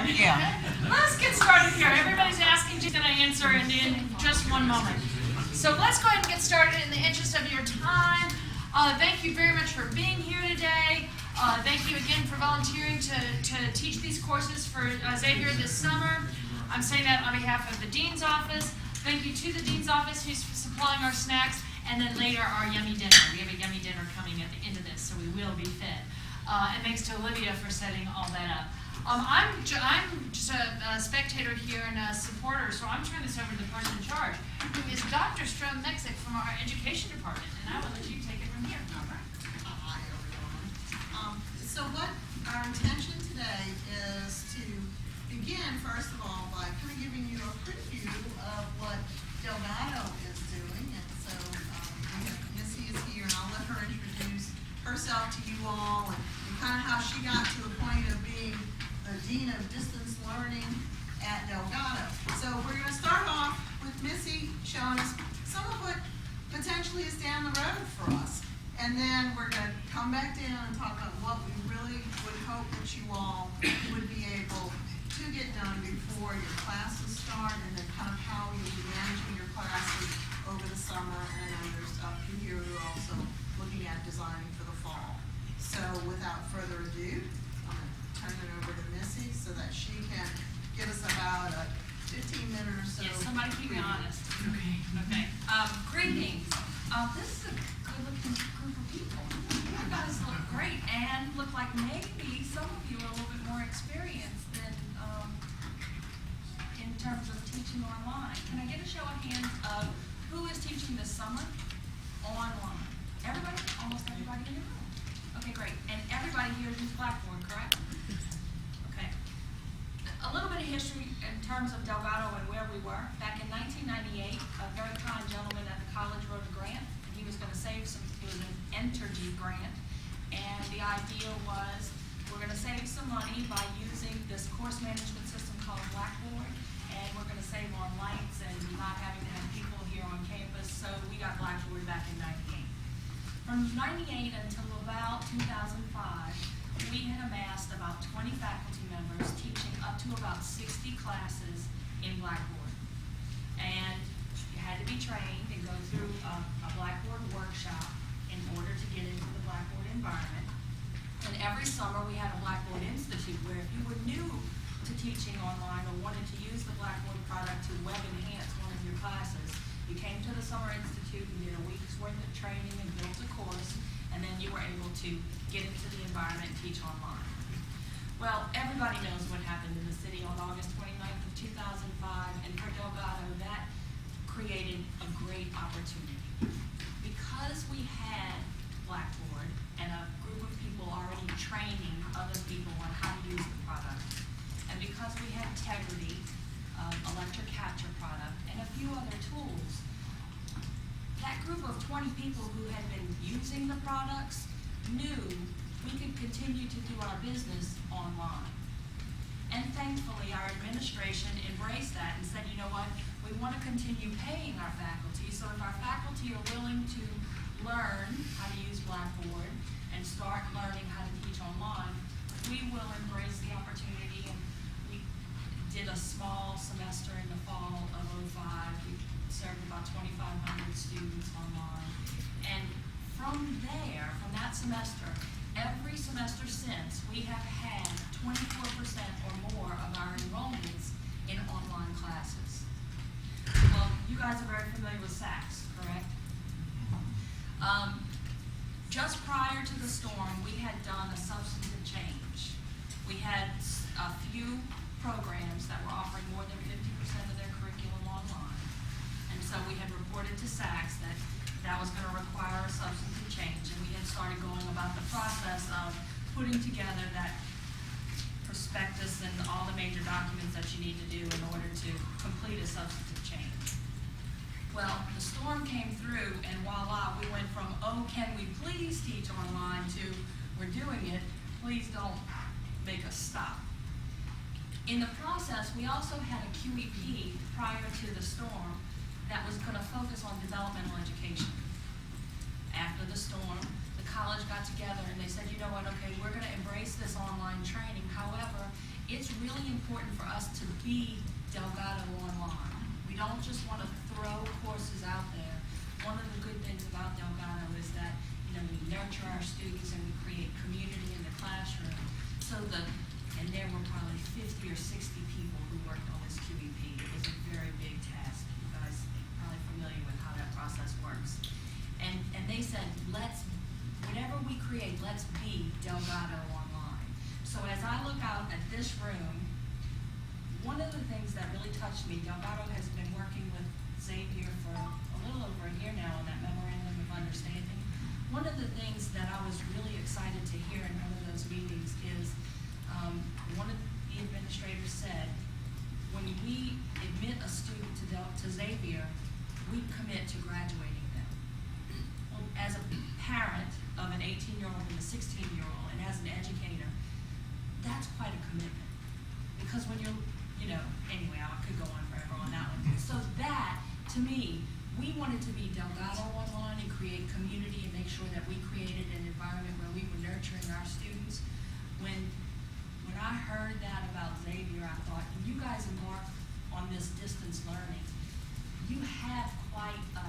start. Yeah. Let's get started here. Everybody's asking, she's going to answer in just one moment. So let's go ahead and get started in the interest of your time. Thank you very much for being here today. Thank you again for volunteering to teach these courses for Xavier this summer. I'm saying that on behalf of the Dean's Office. Thank you to the Dean's Office who's supplying our snacks, and then later our yummy dinner. We have a yummy dinner coming at the end of this, so we will be fed. And thanks to Olivia for setting all that up. I'm just a spectator here and a supporter, so I'm turning this over to the person in charge, who is Dr. Strom-Mexic from our education department, and I will let you take it from here. All right. Hi, everyone. So what our intention today is to begin, first of all, by kind of giving you a preview of what Delgado is doing. And so Missy is here, and I'll let her introduce herself to you all and kind of how she got to the point of being the Dean of Distance Learning at Delgado. So we're going to start off with Missy showing us some of what potentially is down the road for us. And then we're going to come back down and talk about what we really would hope that you all would be able to get done before your classes start, and then kind of how you'll be managing your classes over the summer. And I know there's stuff in here we're also looking at designing for the fall. So without further ado, I'm going to turn it over to Missy so that she can give us about a 15-minute or so. Yes, somebody keep me honest. Okay. Greetings. This is a good-looking group of people. You guys look great and look like maybe some of you are a little bit more experienced than in terms of teaching online. Can I get a show of hands of who is teaching this summer online? Everybody? Almost everybody in the room. Okay, great. And everybody here uses Blackboard, correct? Okay. A little bit of history in terms of Delgado and where we were. Back in 1998, a very kind gentleman at the college wrote a grant. He was going to save some, it was an Entergy grant, and the idea was we're going to save some money by using this course management system called Blackboard, and we're going to save on lights and not having to have people here on campus, so we got Blackboard back in 98. From 98 until about 2005, we had amassed about 20 faculty members teaching up to about 60 classes in Blackboard. And you had to be trained and go through a Blackboard workshop in order to get into the Blackboard environment. And every summer we had a Blackboard Institute where if you were new to teaching online or wanted to use the Blackboard product to web enhance one of your classes, you came to the Summer Institute and did a week's worth of training and built a course, and then you were able to get into the environment and teach online. Well, everybody knows what happened in the city on August 29th of 2005, and for Delgado, that created a great opportunity. Because we had Blackboard and a group of people already training other people on how to use the product, and because we had Integrity, electric capture product, and a few other tools, that group of 20 people who had been using the products knew we could continue to do our business online. And thankfully, our administration embraced that and said, you know what, we want to continue paying our faculty, so if our faculty are willing to learn how to use Blackboard and start learning how to teach online, we will embrace the opportunity. And we did a small semester in the fall of 05. We served about 2,500 students online. And from there, from that semester, every semester since, we have had 24% or more of our enrollments in online classes. Well, you guys are very familiar with SACS, correct? Just prior to the storm, we had done a substantive change. We had a few programs that were offering more than 50% of their curriculum online. And so we had reported to SACS that that was going to require a substantive change, and we had started going about the process of putting together that prospectus and all the major documents that you need to do in order to complete a substantive change. Well, the storm came through, and voila, we went from, oh, can we please teach online, to we're doing it, please don't make us stop. In the process, we also had a QEP prior to the storm that was going to focus on developmental education. After the storm, the college got together and they said, you know what, okay, we're going to embrace this online training. However, it's really important for us to be Delgado Online. We don't just want to throw courses out there. One of the good things about Delgado is that, you know, we nurture our students and we create community in the classroom. And there were probably 50 or 60 people who worked on this QEP. It was a very big task. You guys are probably familiar with how that process works. And they said, whatever we create, let's be Delgado Online. So as I look out at this room, one of the things that really touched me, Delgado has been working with Xavier for a little over a year now on that memorandum of understanding. One of the things that I was really excited to hear in one of those meetings is one of the administrators said, when we admit a student to Xavier, we commit to graduating them. Well, as a parent of an 18-year-old and a 16-year-old, and as an educator, that's quite a commitment. Because when you're, anyway, I could go on forever on that one. So that, to me, we wanted to be Delgado Online and create community and make sure that we created an environment where we were nurturing our students. When I heard that about Xavier, I thought, when you guys embark on this distance learning, you have quite a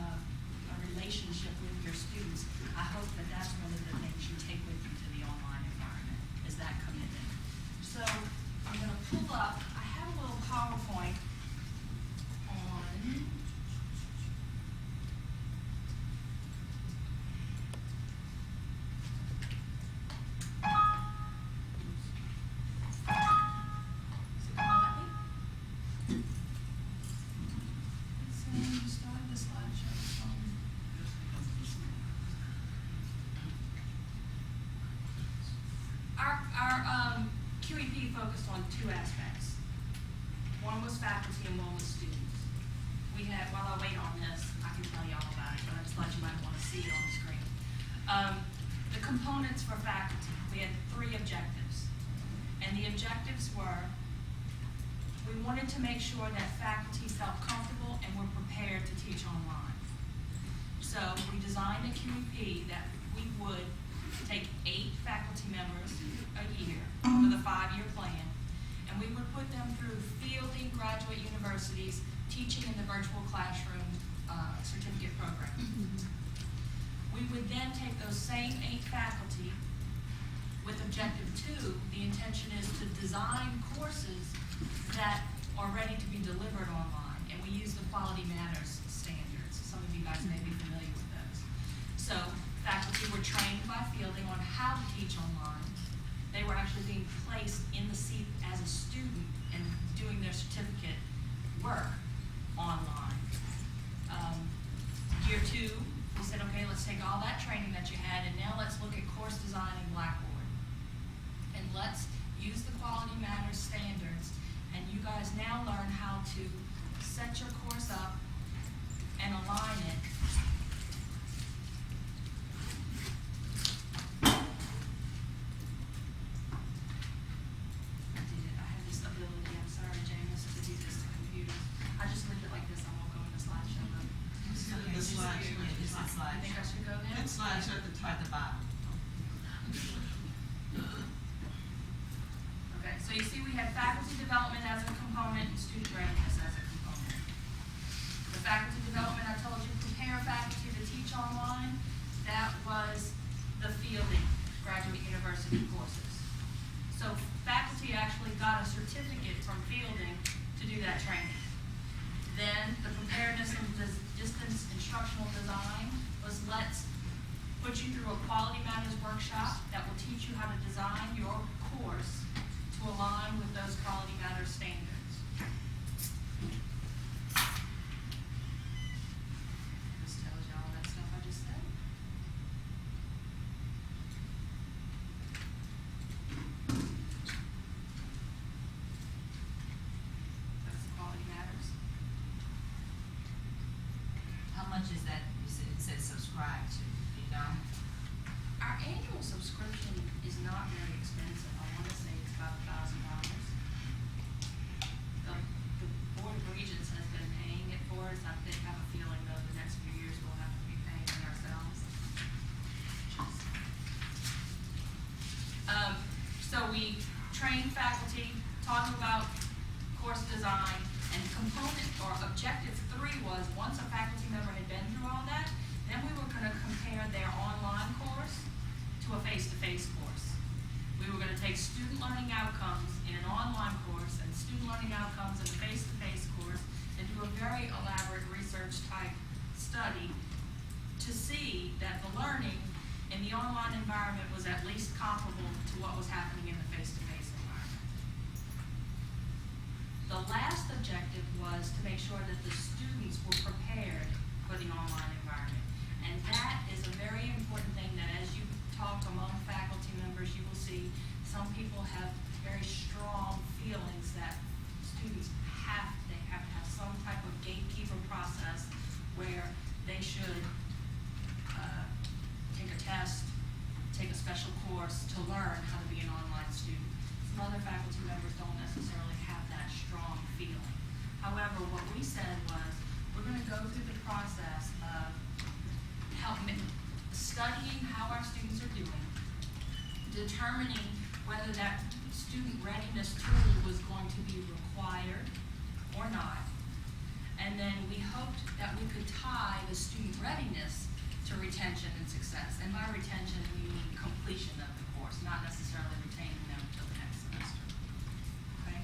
relationship with your students. I hope that that's one of the things you take with you to the online environment, is that commitment. So I'm going to pull up, I have a little PowerPoint on Our QEP focused on two aspects. One was faculty and one was students. We had, while I wait on this, I can tell you all about it, but I just thought you might want to see it on the screen. The components for faculty, we had 3 objectives. And the objectives were, we wanted to make sure that faculty felt comfortable and were prepared to teach online. So we designed a QEP that we would take 8 faculty members a year over the 5-year plan, and we would put them through fielding graduate universities, teaching in the virtual classroom certificate program. We would then take those same 8 faculty with objective 2. The intention is to design courses that are ready to be delivered online, and we use the Quality Matters standards. Some of you guys may be familiar with those. So faculty were trained by fielding on how to teach online. They were actually being placed in the seat as a student and doing their certificate work online. Year 2, we said, okay, let's take all that training that you had and now let's look at course design in Blackboard. And let's use the Quality Matters standards, and you guys now learn how to set your course up and align it Slides are at the bottom. Okay, so you see we have faculty development as a component and student readiness as a component. The faculty development, I told you, prepare faculty to teach online. That was the fielding graduate university courses. So faculty actually got a certificate from fielding to do that training. Then the preparedness and distance instructional design was let's put you through a Quality Matters workshop that will teach you how to design your course to align with those Quality Matters standards. This tells you all that stuff I just said. That's the Quality Matters. How much is that? It says subscribe to, you know? Our annual subscription is not very expensive. I want to say it's about $1,000. The Board of Regents has been paying it for us. I think, have a feeling though the next few years we'll have to be paying it ourselves. So we train train faculty, talking about course design, and component or objective 3 was, once a faculty member had been through all that, then we were gonna compare their online course to a face-to-face course. We were gonna take student learning outcomes in an online course and student learning outcomes in a face-to-face course and do a very elaborate research type study to see that the learning in the online environment was at least comparable to what was happening in the face-to-face environment. The last objective was to make sure that the students were prepared for the online environment. And that is a very important thing that as you talk among faculty members, you will see some people have very strong feelings that students have to have some type of gatekeeper process where they should take a test, take a special course to learn how to be an online student. Some other faculty members don't necessarily have that strong feeling. However, what we said was, we're gonna go through the process of studying how our students are doing, determining whether that student readiness tool was going to be required or not, and then we hoped that we could tie the student readiness to retention and success. And by retention, we mean completion of the course, not necessarily retaining them until the next semester. Okay?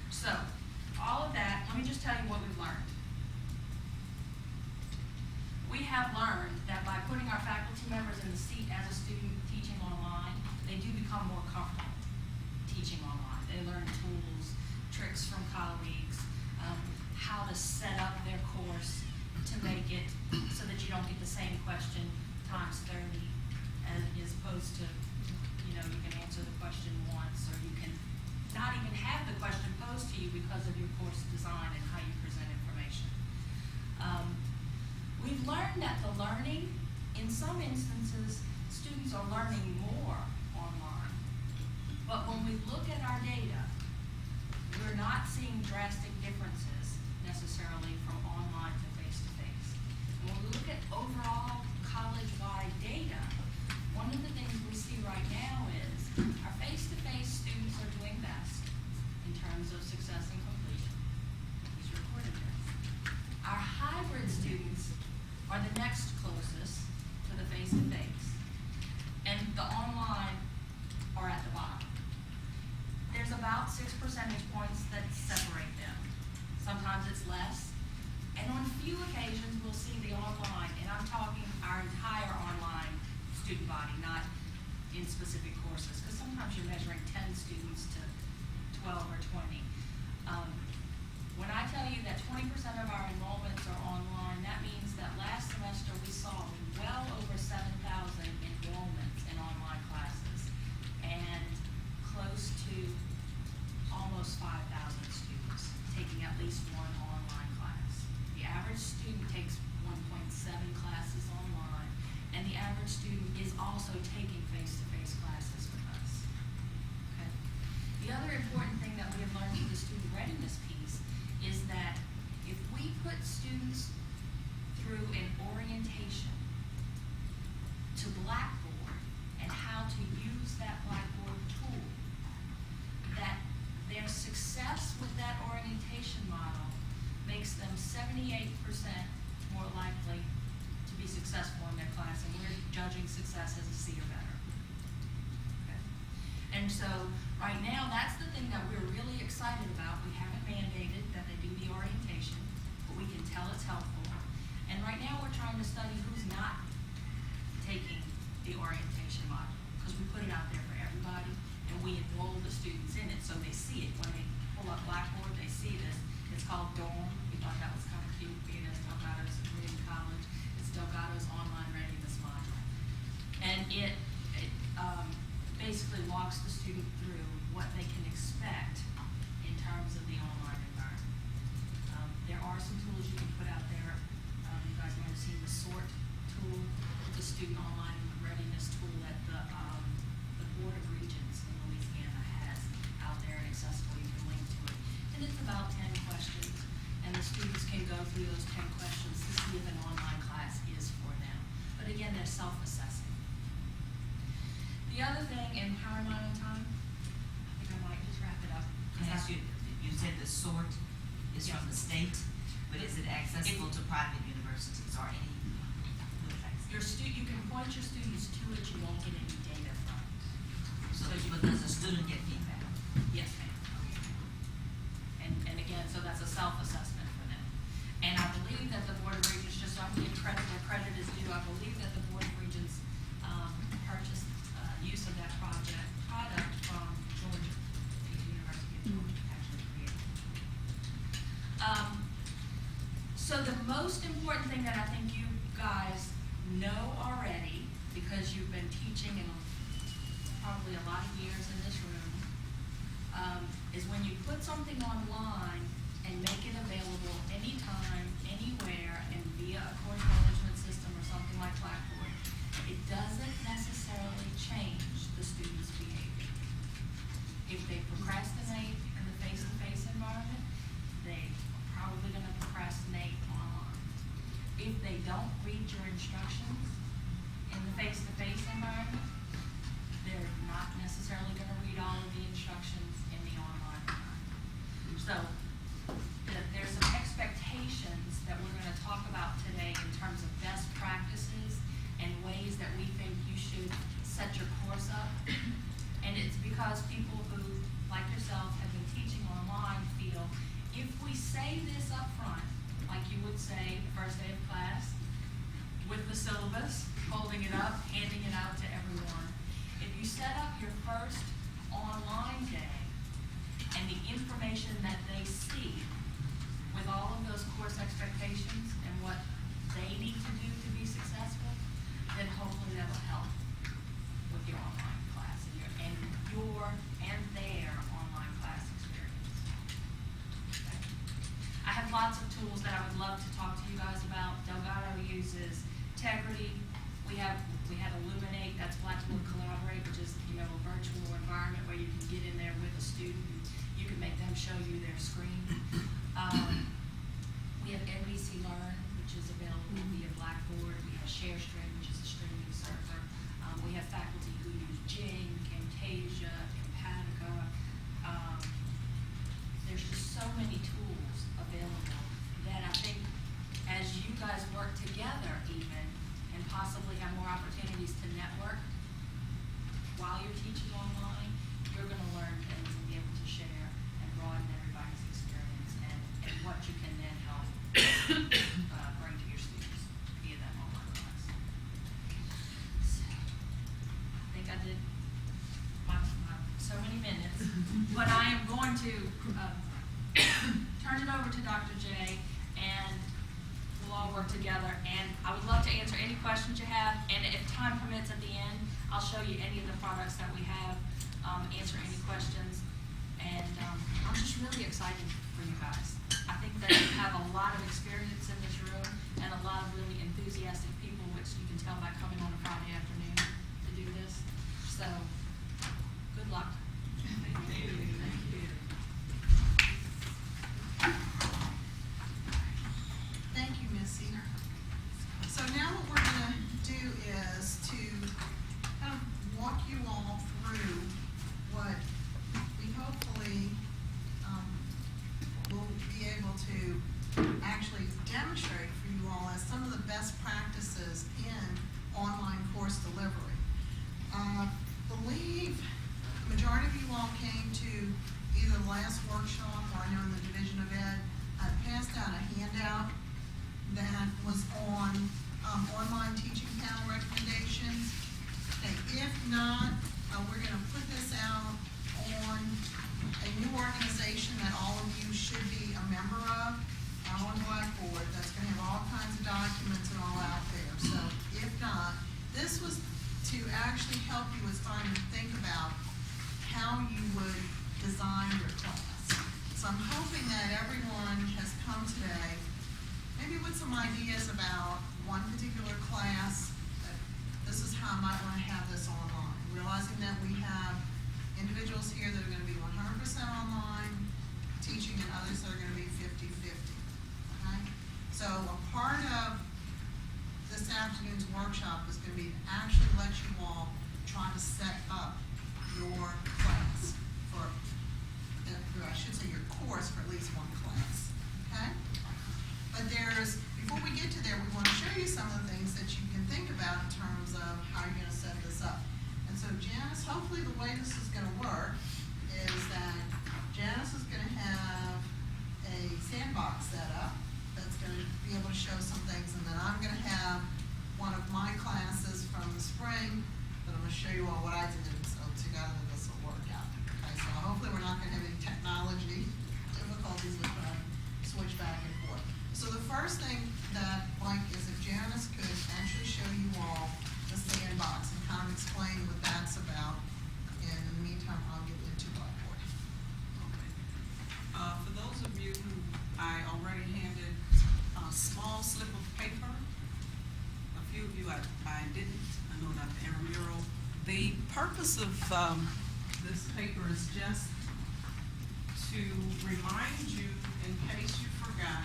So, all of that, let me just tell you what we've learned. We have learned that by putting our faculty members in the seat as a student teaching online, they do become more comfortable teaching online. They learn tools, tricks from colleagues, how to set up their course to make it so that you don't get the same question times 30, as opposed to, you can answer the question once, or you can not even have the question posed to you because of your course design and how you present information. We've learned that the learning, in some instances, students are learning more online. But when we look at our data, we're not seeing drastic differences necessarily from online to face-to-face. When we look at overall college-wide data, one of the things we see right now is our face-to-face students are doing best in terms of success and completion. These are recorded there. Our hybrid students are the next closest to the face-to-face, and the online are at the bottom. There's about 6 percentage points that separate them. Sometimes it's less, and on few occasions we'll see the online, and I'm talking our entire online student body, not in specific courses, because sometimes you're measuring 10 students to 12 or 20. When I tell you that 20% of our enrollments are online, that means that last semester we saw well over 7,000 enrollments in online classes and close to almost 5,000 students taking at least one online class. The average student takes 1.7 classes online, and the average student is also taking face-to-face classes with us. Okay? The other important thing that we have learned with the student readiness piece is that if we put students through an orientation to Blackboard and how to use that Blackboard tool, that their success with that orientation model makes them 78% more likely to be successful in their class, and we're judging success as a C or better. Okay? And so right now, that's the thing that we're really excited about. We haven't mandated that they do the orientation, but we can tell it's helpful. And right now, we're trying to study who's not taking the orientation module, because we put it out there for everybody, and we enroll the students in it so they see it. When they pull up Blackboard, they see this. It's called DORM. We thought that was kind of cute, being as Delgado's a community college. It's Delgado's online readiness module. And it basically walks the student through what they can expect in terms of the online environment. There are some tools you can put out there. You guys might have seen the SORT tool, the student online readiness tool that the Board of Regents in Louisiana has out there and accessible. You can link to it. And it's about 10 questions, and the students can go through those 10 questions to see if an online class is for them. But again, they're self-assessing. The other thing, and how am I on time? I think I might sort is from the state, but is it accessible to private universities or any? You can point your students to it, you won't get any data from it. So, but does a student get feedback? Yes, ma'am. And again, so that's a self-assessment for them. And I believe that the Board of Regents, just so I can give credit where credit is due, I believe that the Board of Regents, purchased, use of that product from Georgia, the University of Georgia actually created. So the most important thing that I think you guys know already, because you've been teaching in probably a lot of years in this room, is when you put something online and make it available anytime, anywhere, and via a course management system or something like Blackboard, it doesn't necessarily change the student's behavior. If they procrastinate in the face-to-face environment, they are probably gonna procrastinate online. If they don't read your instructions in the face-to-face environment, they're not necessarily gonna read all of the instructions in the online environment. So, there's some expectations that we're gonna talk about today in terms of best practices and ways that we think you should set your course up. And it's because people who, like yourself, have been teaching online feel, if we say this up front, like you would say the first day of class, with the syllabus, holding it up, handing it out to everyone. If you set up your first online day and the information that they see with all of those course expectations and what they need to do to be successful, then hopefully that will help with your online class and their online class experience. Okay. I have lots of tools that I would love to talk to you guys about. Delgado uses Integrity. We have Illuminate, that's Blackboard Collaborate, which is, a virtual environment where you can get in there with a student and you can make them show you their screen. We have NBC Learn, which is available via Blackboard. We have ShareStream, which is a streaming server. We have faculty who use Jing, Camtasia, Empatica. There's just so many tools available that I think as you guys work together even, and possibly have more opportunities to network while you're teaching online, you're gonna learn things and be able to share and broaden everybody's experience and what you can then help bring to your students via that online class. So, I think I did my so many minutes, but I am going to turn it over to Dr. J, and we'll all work together. And I would love to answer any questions you have, and if time permits at the end, I'll show you any of the products that we have, answer any questions, and I'm just really excited for you guys. I think that you have a lot of experience in this room and a lot of really enthusiastic people, which you can tell by coming on a Friday afternoon to do this. So, good luck. Thank you. Thank you. Thank you, Missy. So now what we're gonna do is to kind of walk you all through what we hopefully will be able to actually demonstrate for you all as some of the best practices in online course delivery. Believe the majority of you all came to either the last workshop or I know in the Division of Ed, I passed out a handout that was on online teaching panel recommendations. Okay, if not, we're gonna put this out on a new organization that all of you should be a member of, on Blackboard, that's gonna have all kinds of documents and all out there. So if not, this was to actually help you as time to think about how you would design your class. So I'm hoping that everyone has come today maybe with some ideas about one particular class, that this is how I might want to have this online. Realizing that we have individuals here that are going to be 100% online teaching and others that are going to be 50-50. Okay? So a part of this afternoon's workshop is going to be to actually let you all try to set up your class for, I should say your course course, for at least one class, okay? But before we get to there, we want to show you some of the things that you can think about in terms of how you're going to set this up. And so Janice, hopefully the way this is going to work is that Janice is going to have a sandbox set up that's going to be able to show some things, and then I'm going to have one of my classes from the spring that I'm going to show you all what I did, so together this will work out. Okay, so hopefully we're not going to have any technology difficulties with switch back and forth. So the first thing that Mike is if Janice could actually show you all the sandbox and kind of explain what that's about. And in the meantime, I'll get into Blackboard. Okay. For those of you who I already handed a small slip of paper, a few of you I didn't. I know Dr. Aramuro. The purpose of this paper is just to remind you, in case you forgot,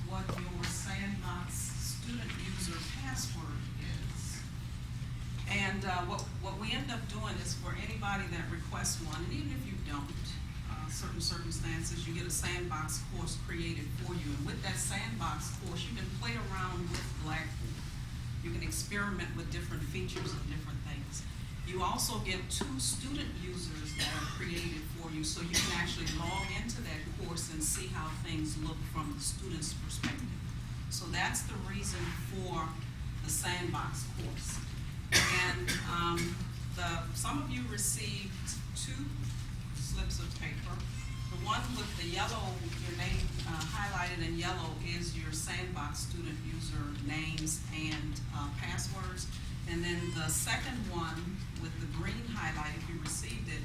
what your sandbox student user password is. And what we end up doing is for anybody that requests one, and even if you don't, certain circumstances, you get a sandbox course created for you. And with that sandbox course, you can play around with Blackboard. You can experiment with different features and different things. You also get 2 student users that are created for you, so you can actually log into that course and see how things look from the student's perspective. So that's the reason for the sandbox course. And some of you received 2 slips of paper. The one with the yellow, your name highlighted in yellow, is your sandbox student user names and passwords. And then the second one with the green highlight, if you received it,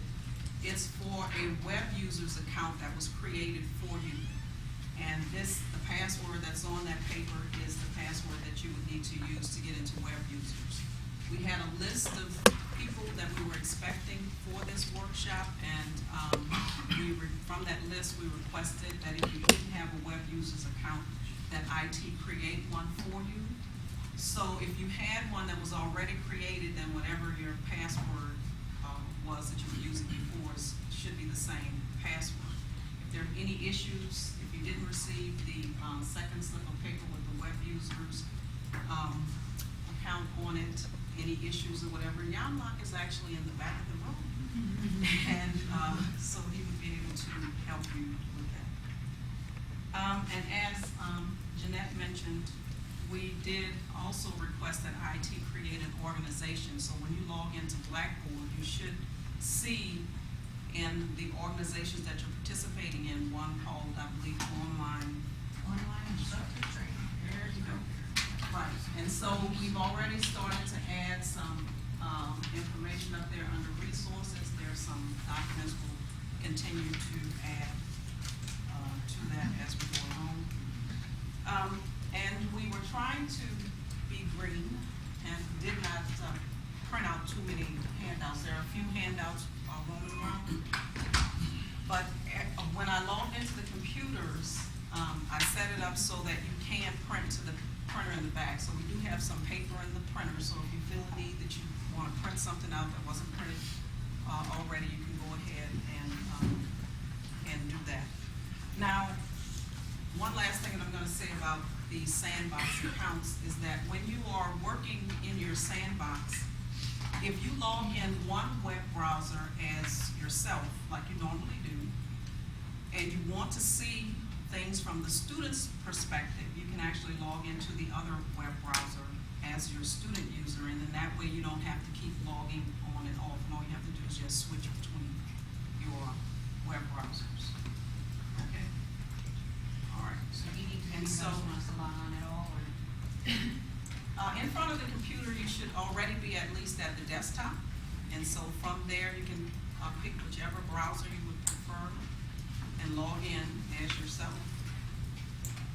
is for a web user's account that was created for you. And the password that's on that paper is the password that you would need to use to get into web users. We had a list of people that we were expecting for this workshop, and from that list we requested that if you didn't have a web user's account, that IT create one for you. So if you had one that was already created, then whatever your password was that you were using before should be the same password. If there are any issues, if you didn't receive the second slip of paper with the web users account on it, any issues or whatever, Jan-Lok is actually in the back of the room. And so he would be able to help you with that. And as Jeanette mentioned, we did also request that IT create an organization. So when you log into Blackboard, you should see in the organizations that you're participating in, one called, I believe, Online Instructor Training. There you go. Right. And so we've already started to add some information up there under resources. There's some documents we'll continue to add to that as we go along. And we were trying to be green and did not print out too many handouts. There are a few handouts roaming around. But when I logged into the computers, I set it up so that you can print to the printer in the back. So we do have some paper in the printer, so if you feel the need that you want to print something out that wasn't printed already, you can go ahead and do that. Now, one last thing that I'm going to say about the sandbox accounts is that when you are working in your sandbox, if you log in one web browser as yourself, like you normally do, and you want to see things from the student's perspective, you can actually log into the other web browser as your student user, and then that way you don't have to keep logging on and off, and all you have to do is just switch between your web browsers. Okay? All right. So you need to And so, wants to log on at all, or? in front of the computer, you should already be at least at the desktop, and so from there you can pick whichever browser you would prefer and log in as yourself.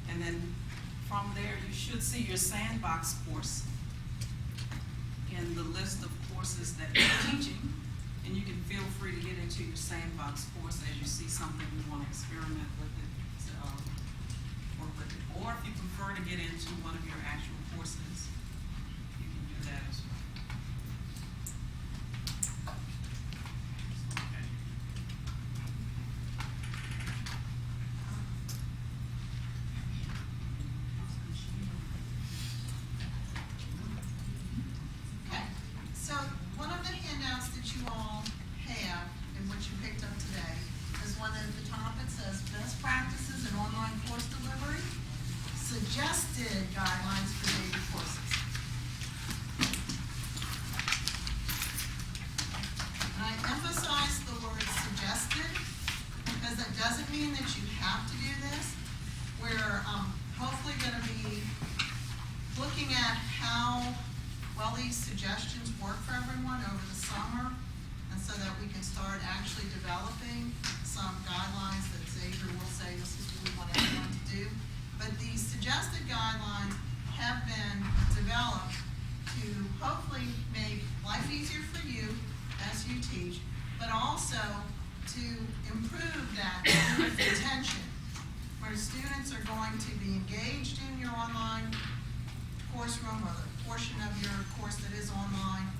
And then from there, you should see your sandbox course in the list of courses that you're teaching, and you can feel free to get into your sandbox course as you see something you want to experiment with it, work with it. Or if you prefer to get into one of your actual courses, you can do that as well. Okay. one at the top, it says best practices in online course delivery, suggested guidelines for daily courses. And I emphasize the word suggested, because that doesn't mean that you have to do this. We're hopefully gonna be looking at how well these suggestions work for everyone over the summer, and so that we can start actually developing some guidelines that Xavier will say this is what we want everyone to do. But these suggested guidelines have been developed to hopefully make life easier for you as you teach, but also to improve that retention, where students are going to be engaged in your online course room or the portion of your course that is online,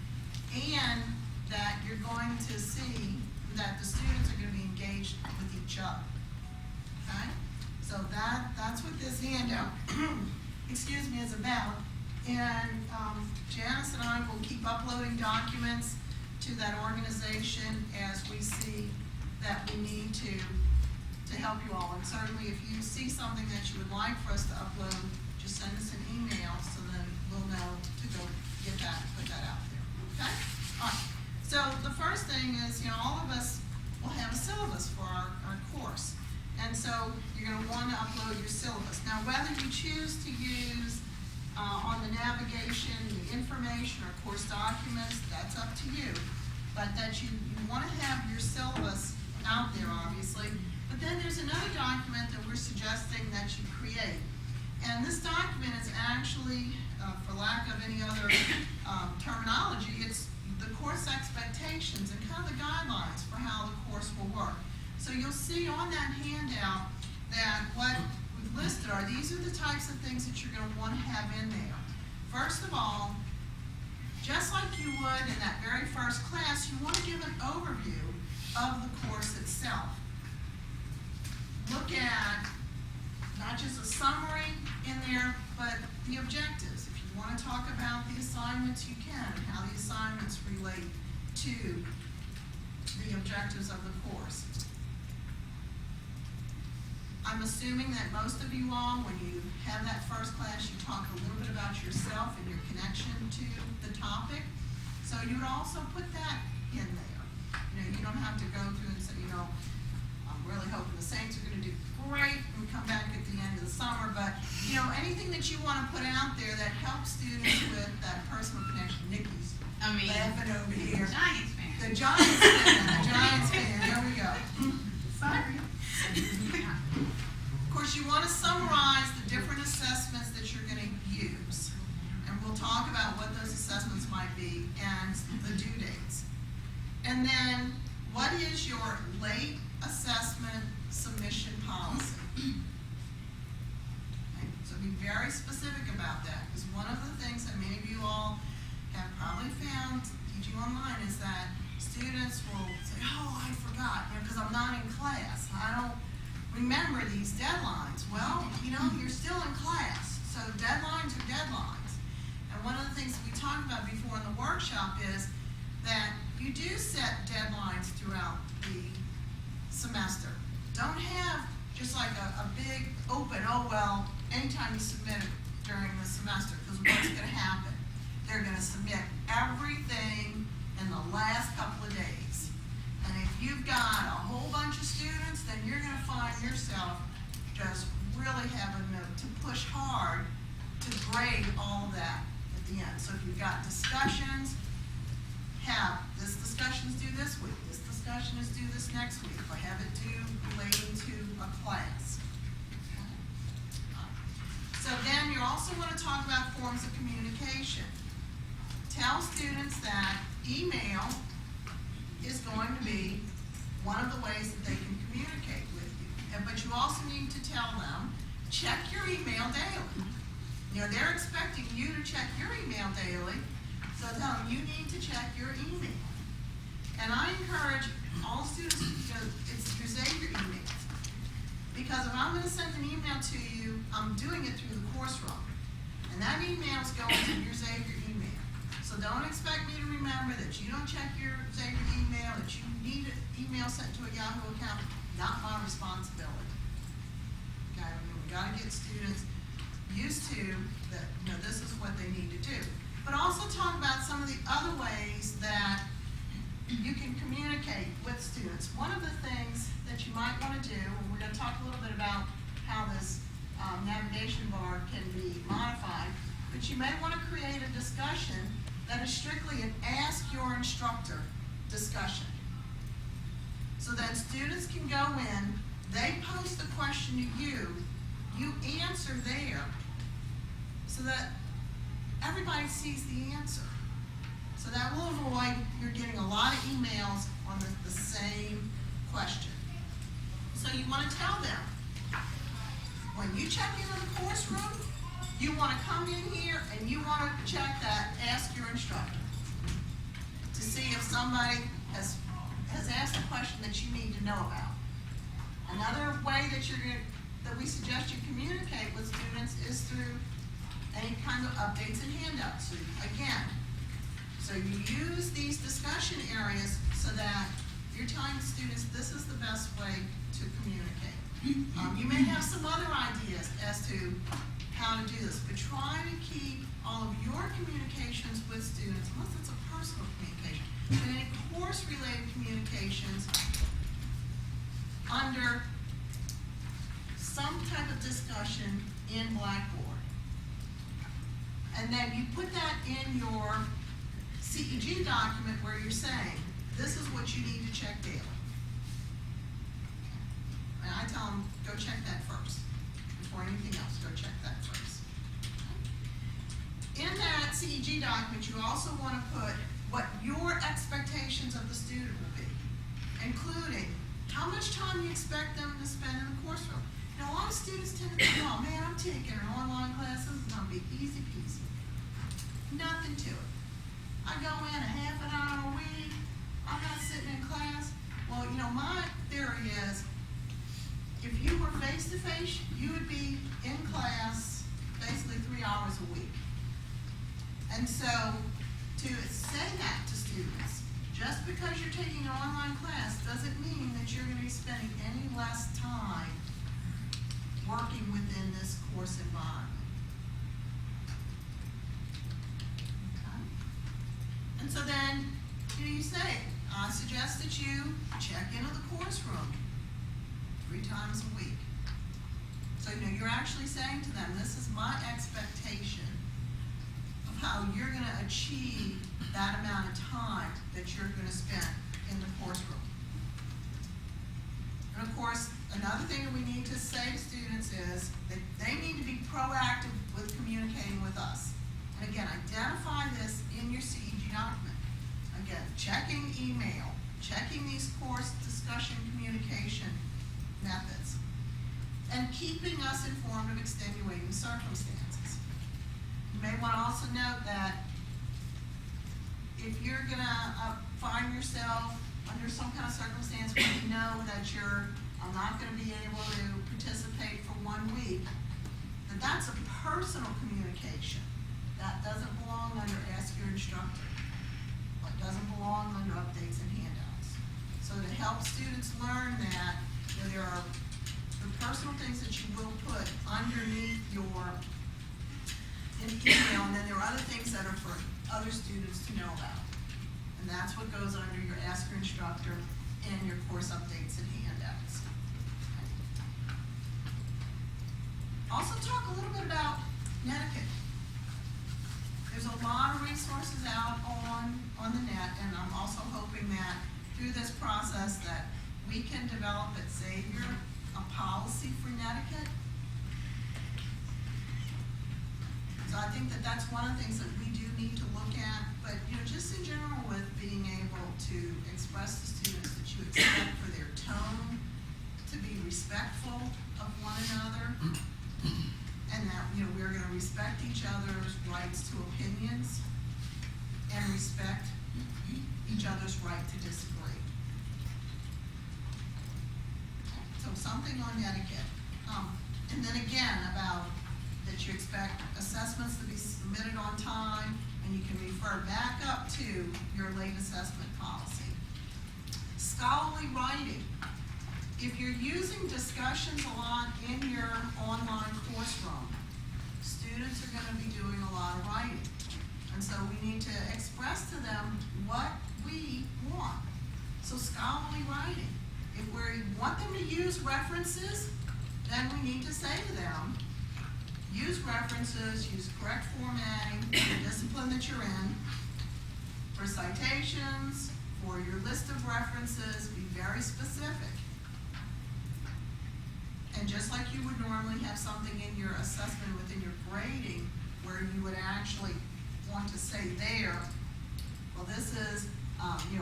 and that you're going to see that the students are going to be engaged with each other. Okay? So that's what this handout, excuse me, is about. And Janice and I will keep uploading documents to that organization as we see that we need to help you all. And certainly if you see something that you would like for us to upload, just send us an email so then we'll know to go get that, put that out there. Okay? All right. So the first thing is, all of us will have a syllabus for our course. And so you're going to want to upload your syllabus. Now, whether you choose to use on the navigation, the information, or course documents, that's up to you. But that you want to have your syllabus out there, obviously. But then there's another document that we're suggesting that you create. And this document is actually, for lack of any other terminology, it's the course expectations and kind of the guidelines for how the course will work. So you'll see on that handout that what we've listed are, these are the types of things that you're going to want to have in there. First of all, just like you would in that very first class, you want to give an overview of the course itself. Look at not just a summary in there, but the objectives. If you want to talk about the assignments, you can, and how the assignments relate to the objectives of the course. I'm assuming that most of you all, when you have that first class, you talk a little bit about yourself and your connection to the topic. So you would also put that in there. You don't have to go through and say, I'm really hoping the Saints are going to do great and come back at the end of the summer. But, anything that you want to put out there that helps students with that personal connection. Nikki's laughing over here. Giants fan. The Giants fan. The Giants fan. There we go. Sorry. Of course, you want to summarize the different assessments that you're going to use. And we'll talk about what those assessments might be and the due dates. And then, what is your late assessment submission policy? Okay, so be very specific about that, because one of the things that many of you all have probably found teaching online is that students will say, oh, I forgot, because I'm not in class. I don't remember these deadlines. Well, you're still in class, so deadlines are deadlines. And one of the things that we talked about before in the workshop is that you do set deadlines throughout the semester. Don't have just like a big open, anytime you submit it during the semester, because what's going to happen? They're going to submit everything in the last couple of days. And if you've got a whole bunch of students, then you're going to find yourself just really having to push hard to grade all of that at the end. So if you've got discussions, have this discussion is due this week, this discussion is due this next week, or have it due relating to a class. Okay. So then you also want to talk about forms of communication. Tell students that email is going to be one of the ways that they can communicate with you. But you also need to tell them, check your email daily. They're expecting you to check your email daily, so tell them you need to check your email. And I encourage all students it's your Xavier email. Because if I'm going to send an email to you, I'm doing it through the course room. And that email is going to your Xavier email. So don't expect me to remember that you don't check your Xavier email, that you need an email sent to a Yahoo account. Not used to, that, this is what they need to do. But also talk about some of the other ways that you can communicate with students. One of the things that you might want to do, and we're going to talk a little bit about how this navigation bar can be modified, but you may want to create a discussion that is strictly an ask your instructor discussion. So that students can go in, they post a question to you answer there, so that everybody sees the answer. So that will avoid you're getting a lot of emails on the same question. So you want to tell them, when you check into the course room, you want to come in here and you want to check that ask your instructor to see if somebody has asked a question that you need to know about. Another way that we suggest you communicate with students is through any kind of updates and handouts. So again, so you use these discussion areas so that you're telling the students this is the best way to communicate. You may have some other ideas as to how to do this, but try to keep all of your communications with students, unless it's a personal communication, but any course-related communications under some type of discussion in Blackboard. And then you put that in your CEG document where you're saying, this is what you need to check daily. And I tell them, go check that first. Before anything else, go check that first. In that CEG document, you also want to put what your expectations of the student will be, including how much time you expect them to spend in the course room. Now, a lot of students tend to think, oh man, I'm taking an online class, this is going to be easy peasy. Nothing to it. I go in a half an hour a week, I'm not sitting in class. Well, my theory is, if you were face-to-face, you would be in class basically 3 hours a week. And so, to say that to students, just because you're taking an online class doesn't mean that you're going to be spending any less time working within this course environment. Okay? And so then, you say, I suggest that you check into the course room 3 times a week. So you're actually saying to them, this is my expectation of how you're going to achieve that amount of time that you're going to spend in the course room. And of course, another thing that we need to say to students is that they need to be proactive with communicating with us. And again, identify this in your CEG document. Again, checking email, checking these course discussion communication methods, and keeping us informed of extenuating circumstances. You may want to also note that if you're going to find yourself under some kind of circumstance where you know that you're not going to be able to participate for 1 week, that's a personal communication. That doesn't belong under Ask Your Instructor. It doesn't belong under updates and handouts. So to help students learn that there are the personal things that you will put underneath your email, and then there are other things that are for other students to know about. And that's what goes under your Ask Your Instructor and your course updates and handouts. Also talk a little bit about netiquette. There's a lot of resources out on the net, and I'm also hoping that through this process that we can develop at Xavier a policy for netiquette. So I think that that's one of the things that we do need to look at, but just in general with being able to express to students that you expect for their tone to be respectful of one another, and that we're going to respect each other's rights to opinions and respect each other's right to disagree. So something on etiquette. And then again about that you expect assessments to be submitted on time, and you can refer back up to your late assessment policy. Scholarly writing. If you're using discussions a lot in your online course room, students are gonna be doing a lot of writing. And so we need to express to them what we want. So scholarly writing. If we want them to use references, then we need to say to them, use references, use correct formatting, the discipline that you're in. For citations, for your list of references, be very specific. And just like you would normally have something in your assessment within your grading, where you would actually want to say there, well, this is,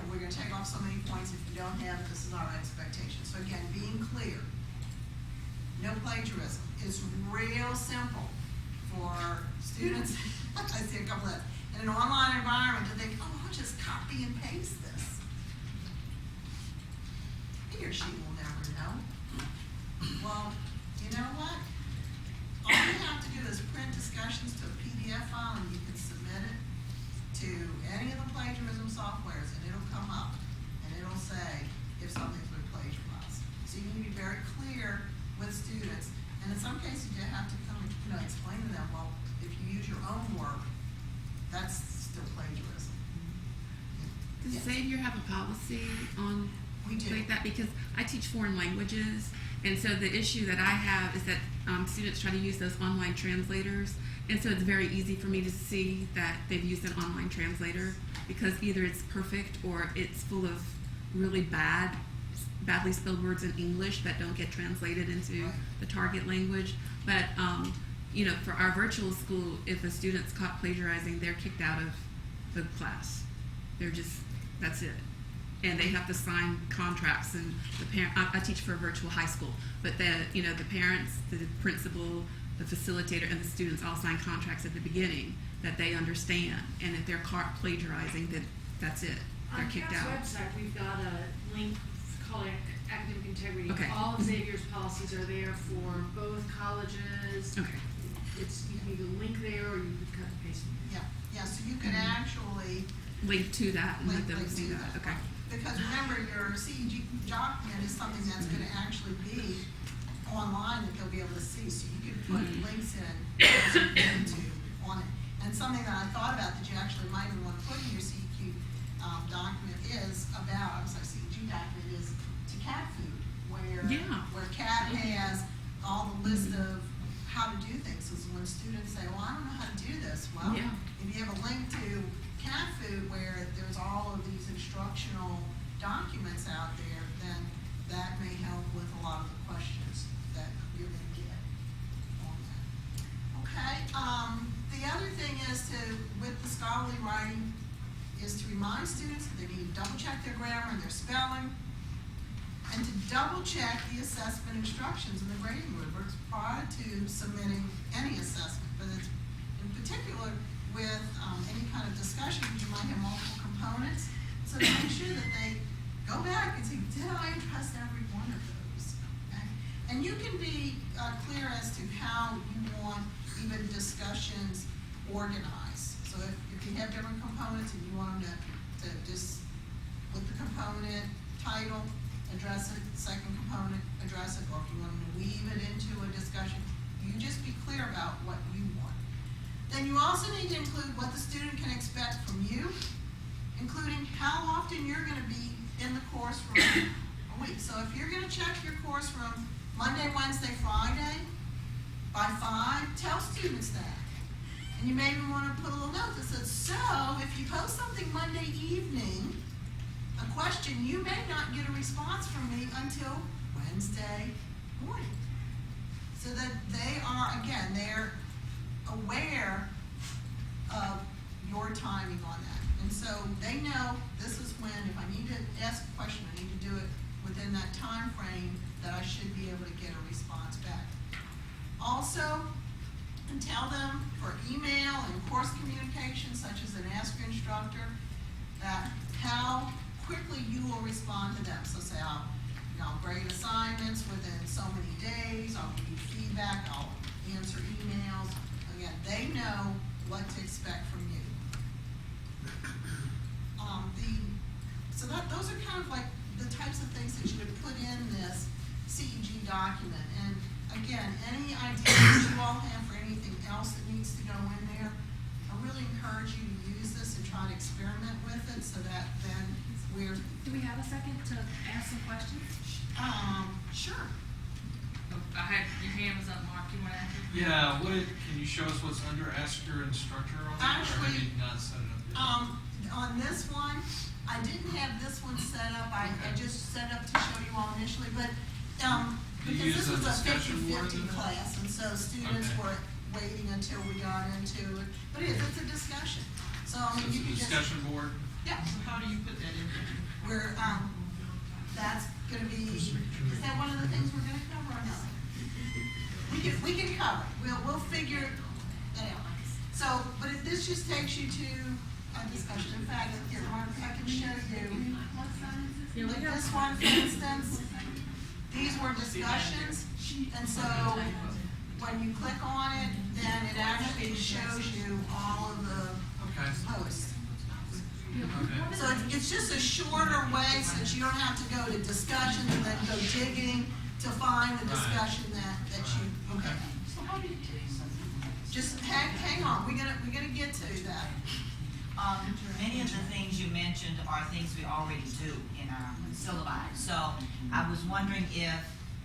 we're gonna take off so many points if you don't have it, this is our expectation. So again, being clear. No plagiarism. It's real simple for students, I see a couple of, in an online environment to think, oh, I'll just copy and paste this. He or she will never know. Well, you know what? All you have to do is print discussions to a PDF file and you can submit it to any of the plagiarism softwares and it'll come up and it'll say if something's been plagiarized. So you need to be very clear with students, and in some cases you have to come and, explain to them, well, if you use your own work, that's still plagiarism. Does Yes. Xavier have a policy on We do. like that? Because I teach foreign languages, and so the issue that I have is that students try to use those online translators, and so it's very easy for me to see that they've used an online translator because either it's perfect or it's full of really badly spelled words in English that don't get translated into Right. the target language. But for our virtual school, if a student's caught plagiarizing, they're kicked out of the class. That's it. And they have to sign contracts, and the parent. I teach for a virtual high school, but the parents, the principal, the facilitator, and the students all sign contracts at the beginning that they understand. And if they're caught plagiarizing, then that's it. They're kicked On out. CAT's website, we've got a link called Academic Integrity. Okay. All of Xavier's policies are there for both colleges. Okay. You can either link there or you can cut and paste them. Yeah, so you can actually Link to that and let them link see to that. Okay. Because remember, your CEG document is something that's gonna actually be online that they'll be able to see, so you can put links in into on it. And something that I thought about that you actually might even wanna put in your CEQ document is about, CEG document is to cat food, where CAT has all the list of how to do things. So when students say, well, I don't know how to do this, well, Yeah. if you have a link to cat food where there's all of these instructional documents out there, then that may help with a lot of the questions that you're gonna get on that. Okay, the other thing is with the scholarly writing, is to remind students that they need to double check their grammar and their spelling, and to double check the assessment instructions in the grading rubrics prior to submitting any assessment. But it's in particular with any kind of discussion, you might have multiple components. So to make sure that they go back and say, did I address every one of those? Okay? And you can be clear as to how you want even discussions organized. So if you have different components and you want them to just, with the component title, address it, second component, address it, or if you want them to weave it into a discussion, you just be clear about what you want. Then you also need to include what the student can expect from you, including how often you're gonna be in the course room a week. So if you're gonna check your course room Monday, Wednesday, Friday by 5, tell students that. And you may even wanna put a little note that says, so if you post something Monday evening, a question, you may not get a response from me until Wednesday morning. So that they are, again, they're aware of your timing on that. And so they know this is when, if I need to ask a question, I need to do it within that time frame that I should be able to get a response back. Also, and tell them for email and course communication, such as an Ask Your Instructor, that how quickly you will respond to them. So say, I'll grade assignments within so many days, I'll give you feedback, I'll answer emails. Again, they know what to expect from you. Those are kind of like the types of things that you would put in this CEG document. And again, any ideas you all have for anything else that needs to go in there, I really encourage you to use this and try to experiment with it so that then we're, Do we have a second to ask some questions? sure. I had, your hand was up, Mark, you wanna answer? Yeah, can you show us what's under Ask Your Instructor on there? Or have Actually, you not set it up yet? On this one, I didn't have this one set up, I just set up to show you all initially, but, Do because you this use was a a discussion board 50-50 in it? class, and so students Okay. were waiting until we got into it, but it's a discussion, so I So mean, it's you a can just. discussion board? Yeah, So how do you put that in there? we're, that's gonna be, is that one of the things we're gonna cover or not? We can cover, we'll figure that out. So, but if this just takes you to a discussion, in fact, here, Mark, I can show you. Like this one, for instance, these were discussions, and so when you click on it, then it actually shows you all of the Okay. posts. Okay. So it's just a shorter way so that you don't have to go to discussion and then go digging to find the discussion that you, okay. Just hang on, we're gonna get to that. Many of the things you mentioned are things we already do in our syllabi. So I was wondering if,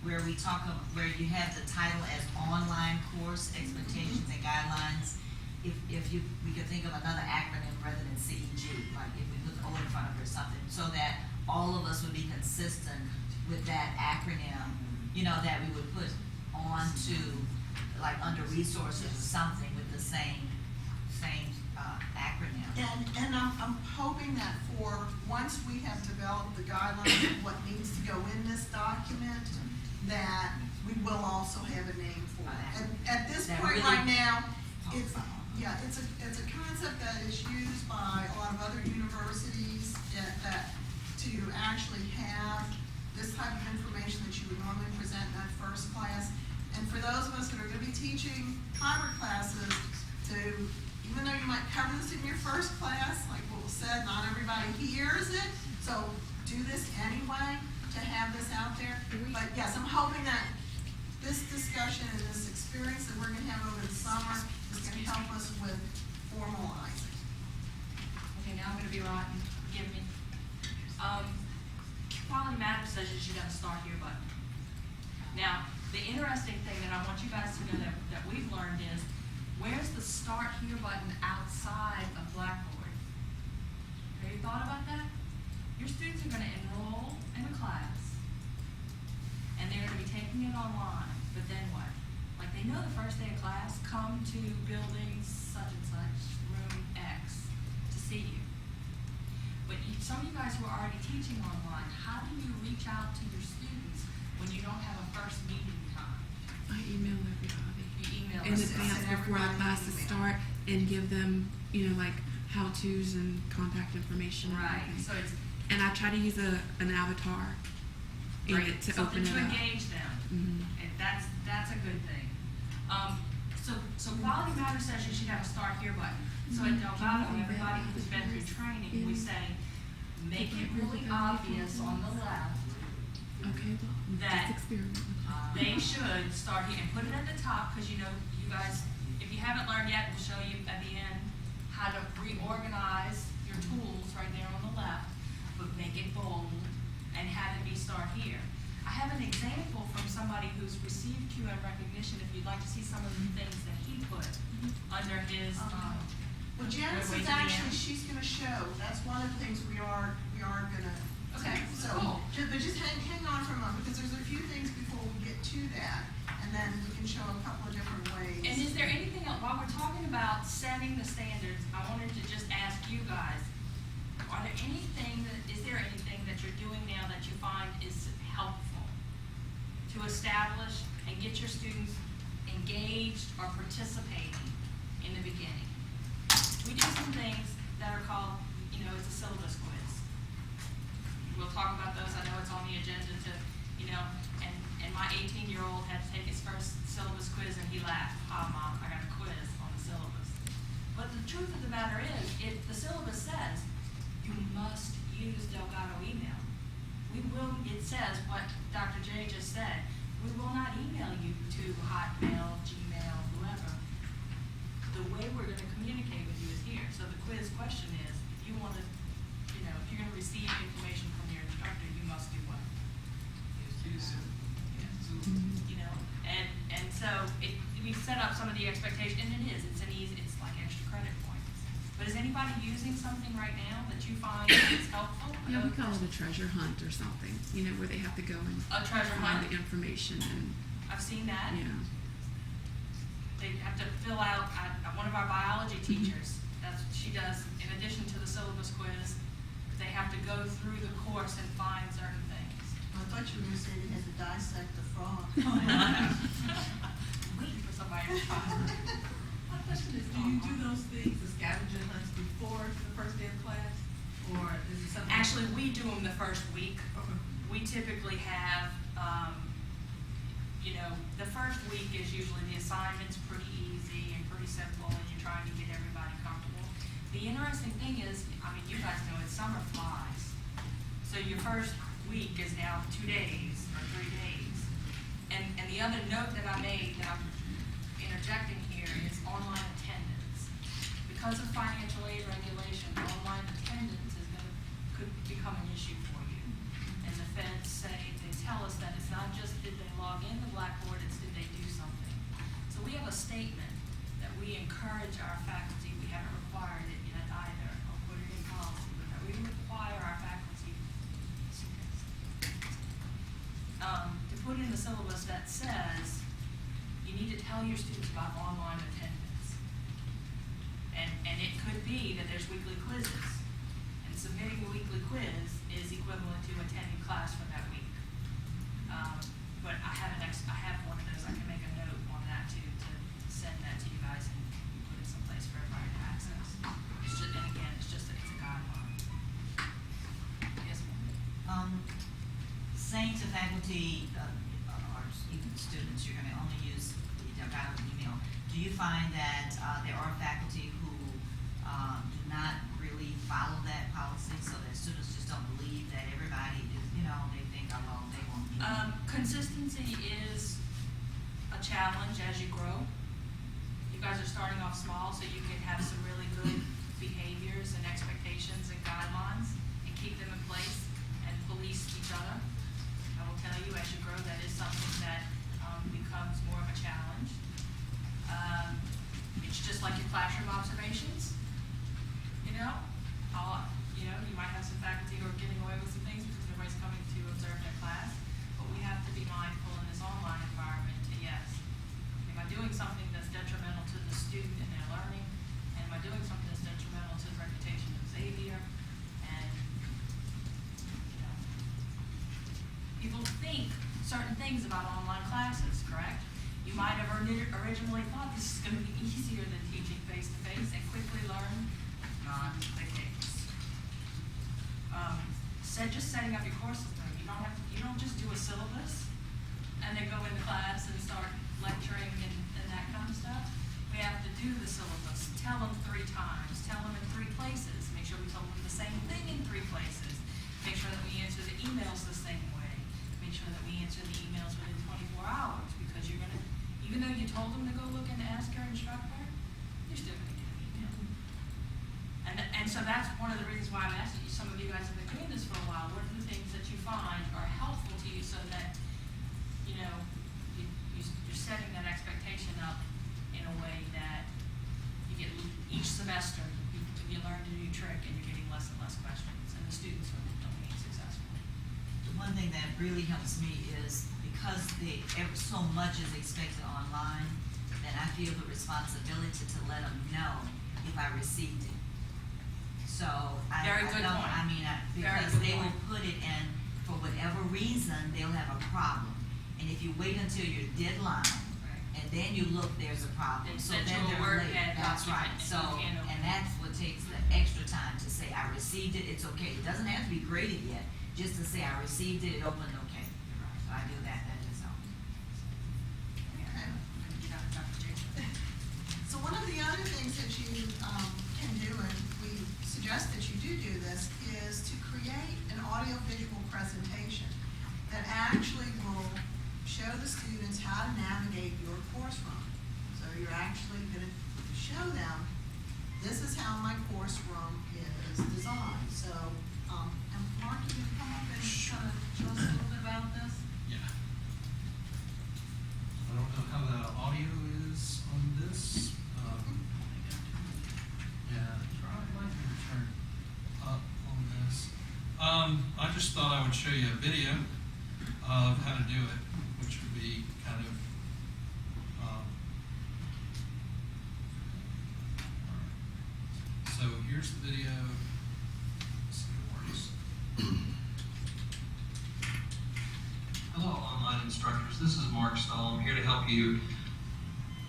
where you have the title as online course expectations and guidelines, if we could think of another acronym rather than CEG, like if we put O in front of it or something, so that all of us would be consistent with that acronym, that we would put on to, like under resources or something with the same acronym. And I'm hoping that once we have developed the guidelines of what needs to go in this document, that we will also have a name for it. And at this That point really right now, it's, talks about- yeah, it's a concept that is used by a lot of other universities that to actually have this type of information that you would normally present in that first class. And for those of us that are gonna be teaching hybrid classes, even though you might cover this in your first class, like what was said, not everybody hears it, so do this anyway to have this out there. But yes, I'm hoping that this discussion and this experience that we're gonna have over the summer is gonna help us with formalizing. Okay, now I'm gonna be rotten, forgive me. Quality Matters says you gotta start here button. Now, the interesting thing that I want you guys to know that we've learned is, where's the start here button outside of Blackboard? Have you thought about that? Your students are gonna enroll in a class, and they're gonna be taking it online, but then what? Like, they know the first day of class, come to building such and such, room X, to see you. But some of you guys who are already teaching online, how do you reach out to your students when you don't have a first meeting time? I email everybody You email in us. advance before the classes start and give them, like how-tos and contact information. and Right, everything. so it's And I try to use an avatar in right, it to something open it to up. engage them, Mhm. and that's a good thing. So Quality Matters says you should have a start here button. So at Delgado, everybody who's been through training, we say, make it really obvious on the left Okay, well, that just experiment with it. they should start here and put it at the top, because you guys, if you haven't learned yet, we'll show you at the end how to reorganize your tools right there on the left, but make it bold and have it be start here. I have an example from somebody who's received QM recognition, if you'd like to see some of the things that he put under his, Well, Janice is actually, she's gonna show, that's one of the things we are gonna. Okay, So, cool. but just hang on for a moment, because there's a few things before we get to that, and then we can show a couple of different ways. And is there anything else, while we're talking about setting the standards, I wanted to just ask you guys, is there anything that you're doing now that you find is helpful to establish and get your students engaged or participating in the beginning? We do some things that are called, it's a syllabus quiz. We'll talk about those, I know it's on the agenda to, and my 18-year-old had to take his first syllabus quiz and he laughed, Mom, I got a quiz on the syllabus. But the truth of the matter is, the syllabus says, you must use Delgado email. It says what Dr. J just said, we will not email you to so we set up some of the expectation, and it's like extra credit points. But is anybody using something right now that you find is helpful? Yeah, we call it a treasure hunt or something, where they have to go and A treasure find hunt? the information and, I've seen that. They have to fill out, one of our biology teachers, that's what she does, in addition to the syllabus quiz, they have to go through the course and find certain things. I thought you were gonna say they had to dissect the frog. Waiting for somebody to try. My question is, do you do those things, the scavenger hunts, before the first day of class? Or is it something? Actually, we do them the first week. Okay. We typically have, the first week is usually the assignment's pretty easy and pretty simple, and you're trying to get everybody comfortable. The interesting thing is, you guys know it, summer flies. So your first week is now 2 days or 3 days. And the other note that I made that I'm interjecting here is online attendance. Because of financial aid regulation, online attendance could become an issue for you. And the feds they tell us that it's not just did they log in the Blackboard, it's did they do something. So we have a statement that we encourage our faculty, we haven't required it yet either, or put it in policy, but that we require our faculty to put in the syllabus that says you need to tell your students about online attendance. And it could be that there's weekly quizzes, and submitting the weekly quiz is equivalent to attending class for that week. But I have one of those, I can make a note on that to send that to you guys and put it someplace for everybody to access. It's just, and again, it's a guideline. Yes, ma'am? Saying to faculty, or even students, you're gonna only use the dialed email, do you find that, there are faculty who, do not really follow that policy, so that students just don't believe that everybody is, they think, oh, well, they won't need it? Consistency is a challenge as you grow. You guys are starting off small, so you can have some really good behaviors and expectations and guidelines and keep them in place and police each other. I will tell you, as you grow, that is something that becomes more of a challenge. It's just like your classroom observations. You might have some faculty who are getting away with some things because everybody's coming to observe their class, but we have to be mindful in this online environment to, yes, am I doing something that's detrimental to the student and their learning? And am I doing something that's detrimental to the reputation of Xavier? And, people think certain things about online classes, correct? You might have originally thought this is going to be easier than teaching face-to-face and quickly learn not the case. Just setting up your courses though, you don't just do a syllabus and then go into class and start lecturing and that kind of stuff. We have to do the syllabus, tell them 3 times, tell them in 3 places, make sure we tell them the same thing in 3 places, make sure that we answer the emails the same way, make sure that we answer the emails within 24 hours, because you're gonna, even though you told them to go look and ask your instructor, you're still gonna get an email. And so that's one of the reasons why I'm asking you, some of you guys have been doing this for a while, what are the things that you find are helpful to you so that, you're setting that expectation up in a way that you get each semester, you learn a new trick and you're getting less and less questions, and the students are being successful. The one thing that really helps me is because so much is expected online, that I feel the responsibility to let them know if I received it. So Very good point. Because good they point. will put it in, for whatever reason, they'll have a problem. And if you wait until your deadline, and then you look, there's a problem. Then So send then you a they're Word late. pad That's document right. and So, you can't open and it. that's what takes the extra time to say, I received it, it's okay. It doesn't have to be graded yet, just to say, I received it, it opened, okay. So I do that is all. Okay. So one of the other things that you can do, and we suggest that you do this, is to create an audio-visual presentation that actually will show the students how to navigate your course room. So you're actually going to show them, this is how my course room is designed. So, and Mark, you can come up and kind of show us a little bit about this? Yeah. I don't know how that'll just thought I would show you a video of how to do it, which would be kind of, so here's the video. Let's see if it works. Hello, online instructors. This is Mark Stahl. I'm here to help you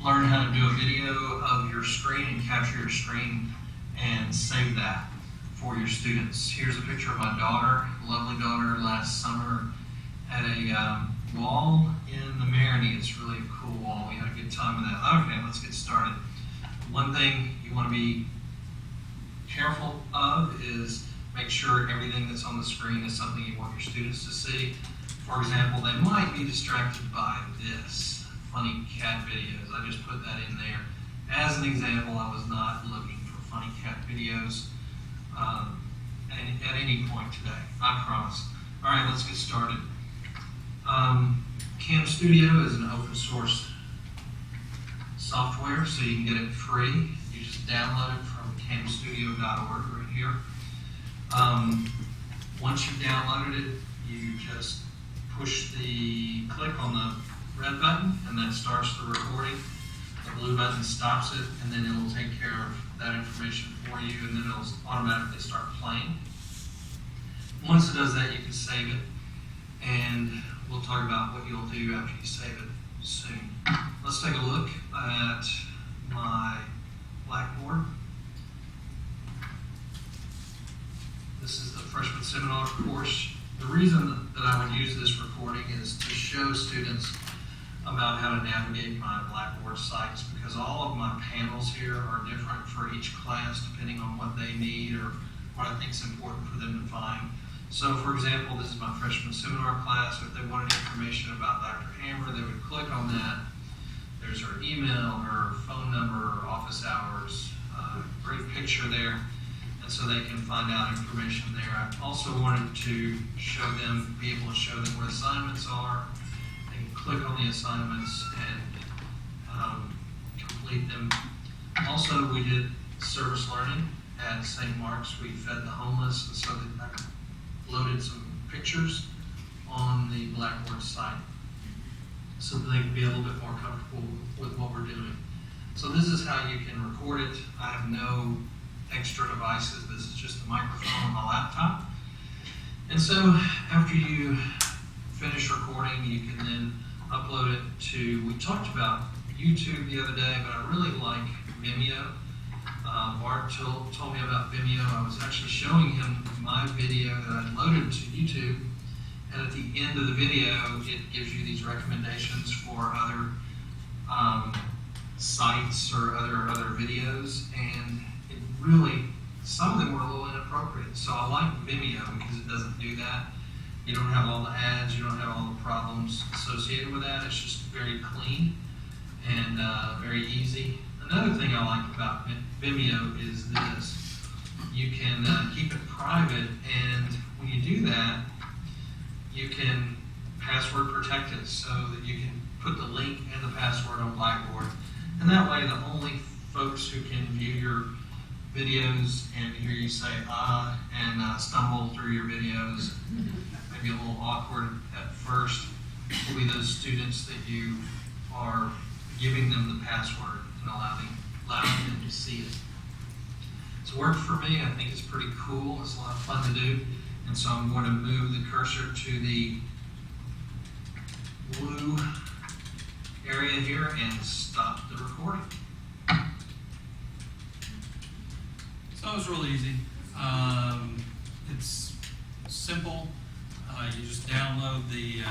learn how to do a video of your screen and capture your screen and save that for your students. Here's a picture of my daughter, lovely daughter, last summer at a wall in the Maroney. It's really a cool wall. We had a good time with that. Okay, let's get started. One thing you want to be careful of is make sure everything that's on the screen is something you want your students to see. For example, they might be distracted by this funny cat videos. I just put that in there. As an example, I was not looking for funny cat videos at any point today, I promise. All right, let's get started. Cam Studio is an open source software, so you can get it free. You just download it from camstudio.org right here. Once you've downloaded it, you just click on the red button, and that starts the recording. The blue button stops it, and then it'll take care of that information for you, and then it'll automatically start playing. Once it does that, you can save it, and we'll talk about what you'll do after you save it soon. Let's take a look at my Blackboard. This is the freshman seminar course. The reason that I would use this recording is to show students about how to navigate my Blackboard sites, because all of my panels here are different for each class depending on what they need or what I think is important for them to find. So for example, this is my freshman seminar class. If they wanted information about Dr. Hammer, they would click on that. There's her email, her phone number, her office hours, great picture there. And so they can find out information there. I also wanted to show them, be able to show them where assignments are. They can click on the assignments and complete them. Also, we did service learning at St. Mark's. We fed the homeless, and so I loaded some pictures on the Blackboard site so that they can be a little bit more comfortable with what we're doing. So this is how you can record it. I have no extra devices. This is just the microphone on my laptop. And so after you finish recording, you can then upload it to, we talked about YouTube the other day, but I really like Vimeo. Bart told me about Vimeo. I was actually showing him my video that I loaded to YouTube, and at the end of the video, it gives you these recommendations for other sites or other videos, and it really, some of them were a little inappropriate. So I like Vimeo because it doesn't do that. You don't have all the ads, you don't have all the problems associated with that. It's just very clean and very easy. Another thing I like about Vimeo is this. You can keep it private, and when you do that, you can password protect it so that you can put the link and the password on Blackboard. And that way, the only folks who can view your videos and hear you say and stumble through your videos, maybe a little awkward at first, will be those students that you are giving them the password and allowing them to see it. It's worked for me. I think it's pretty cool. It's a lot of fun to do. And so I'm going to move the cursor to the blue area here and stop the recording. So it was real easy. It's simple. You just download the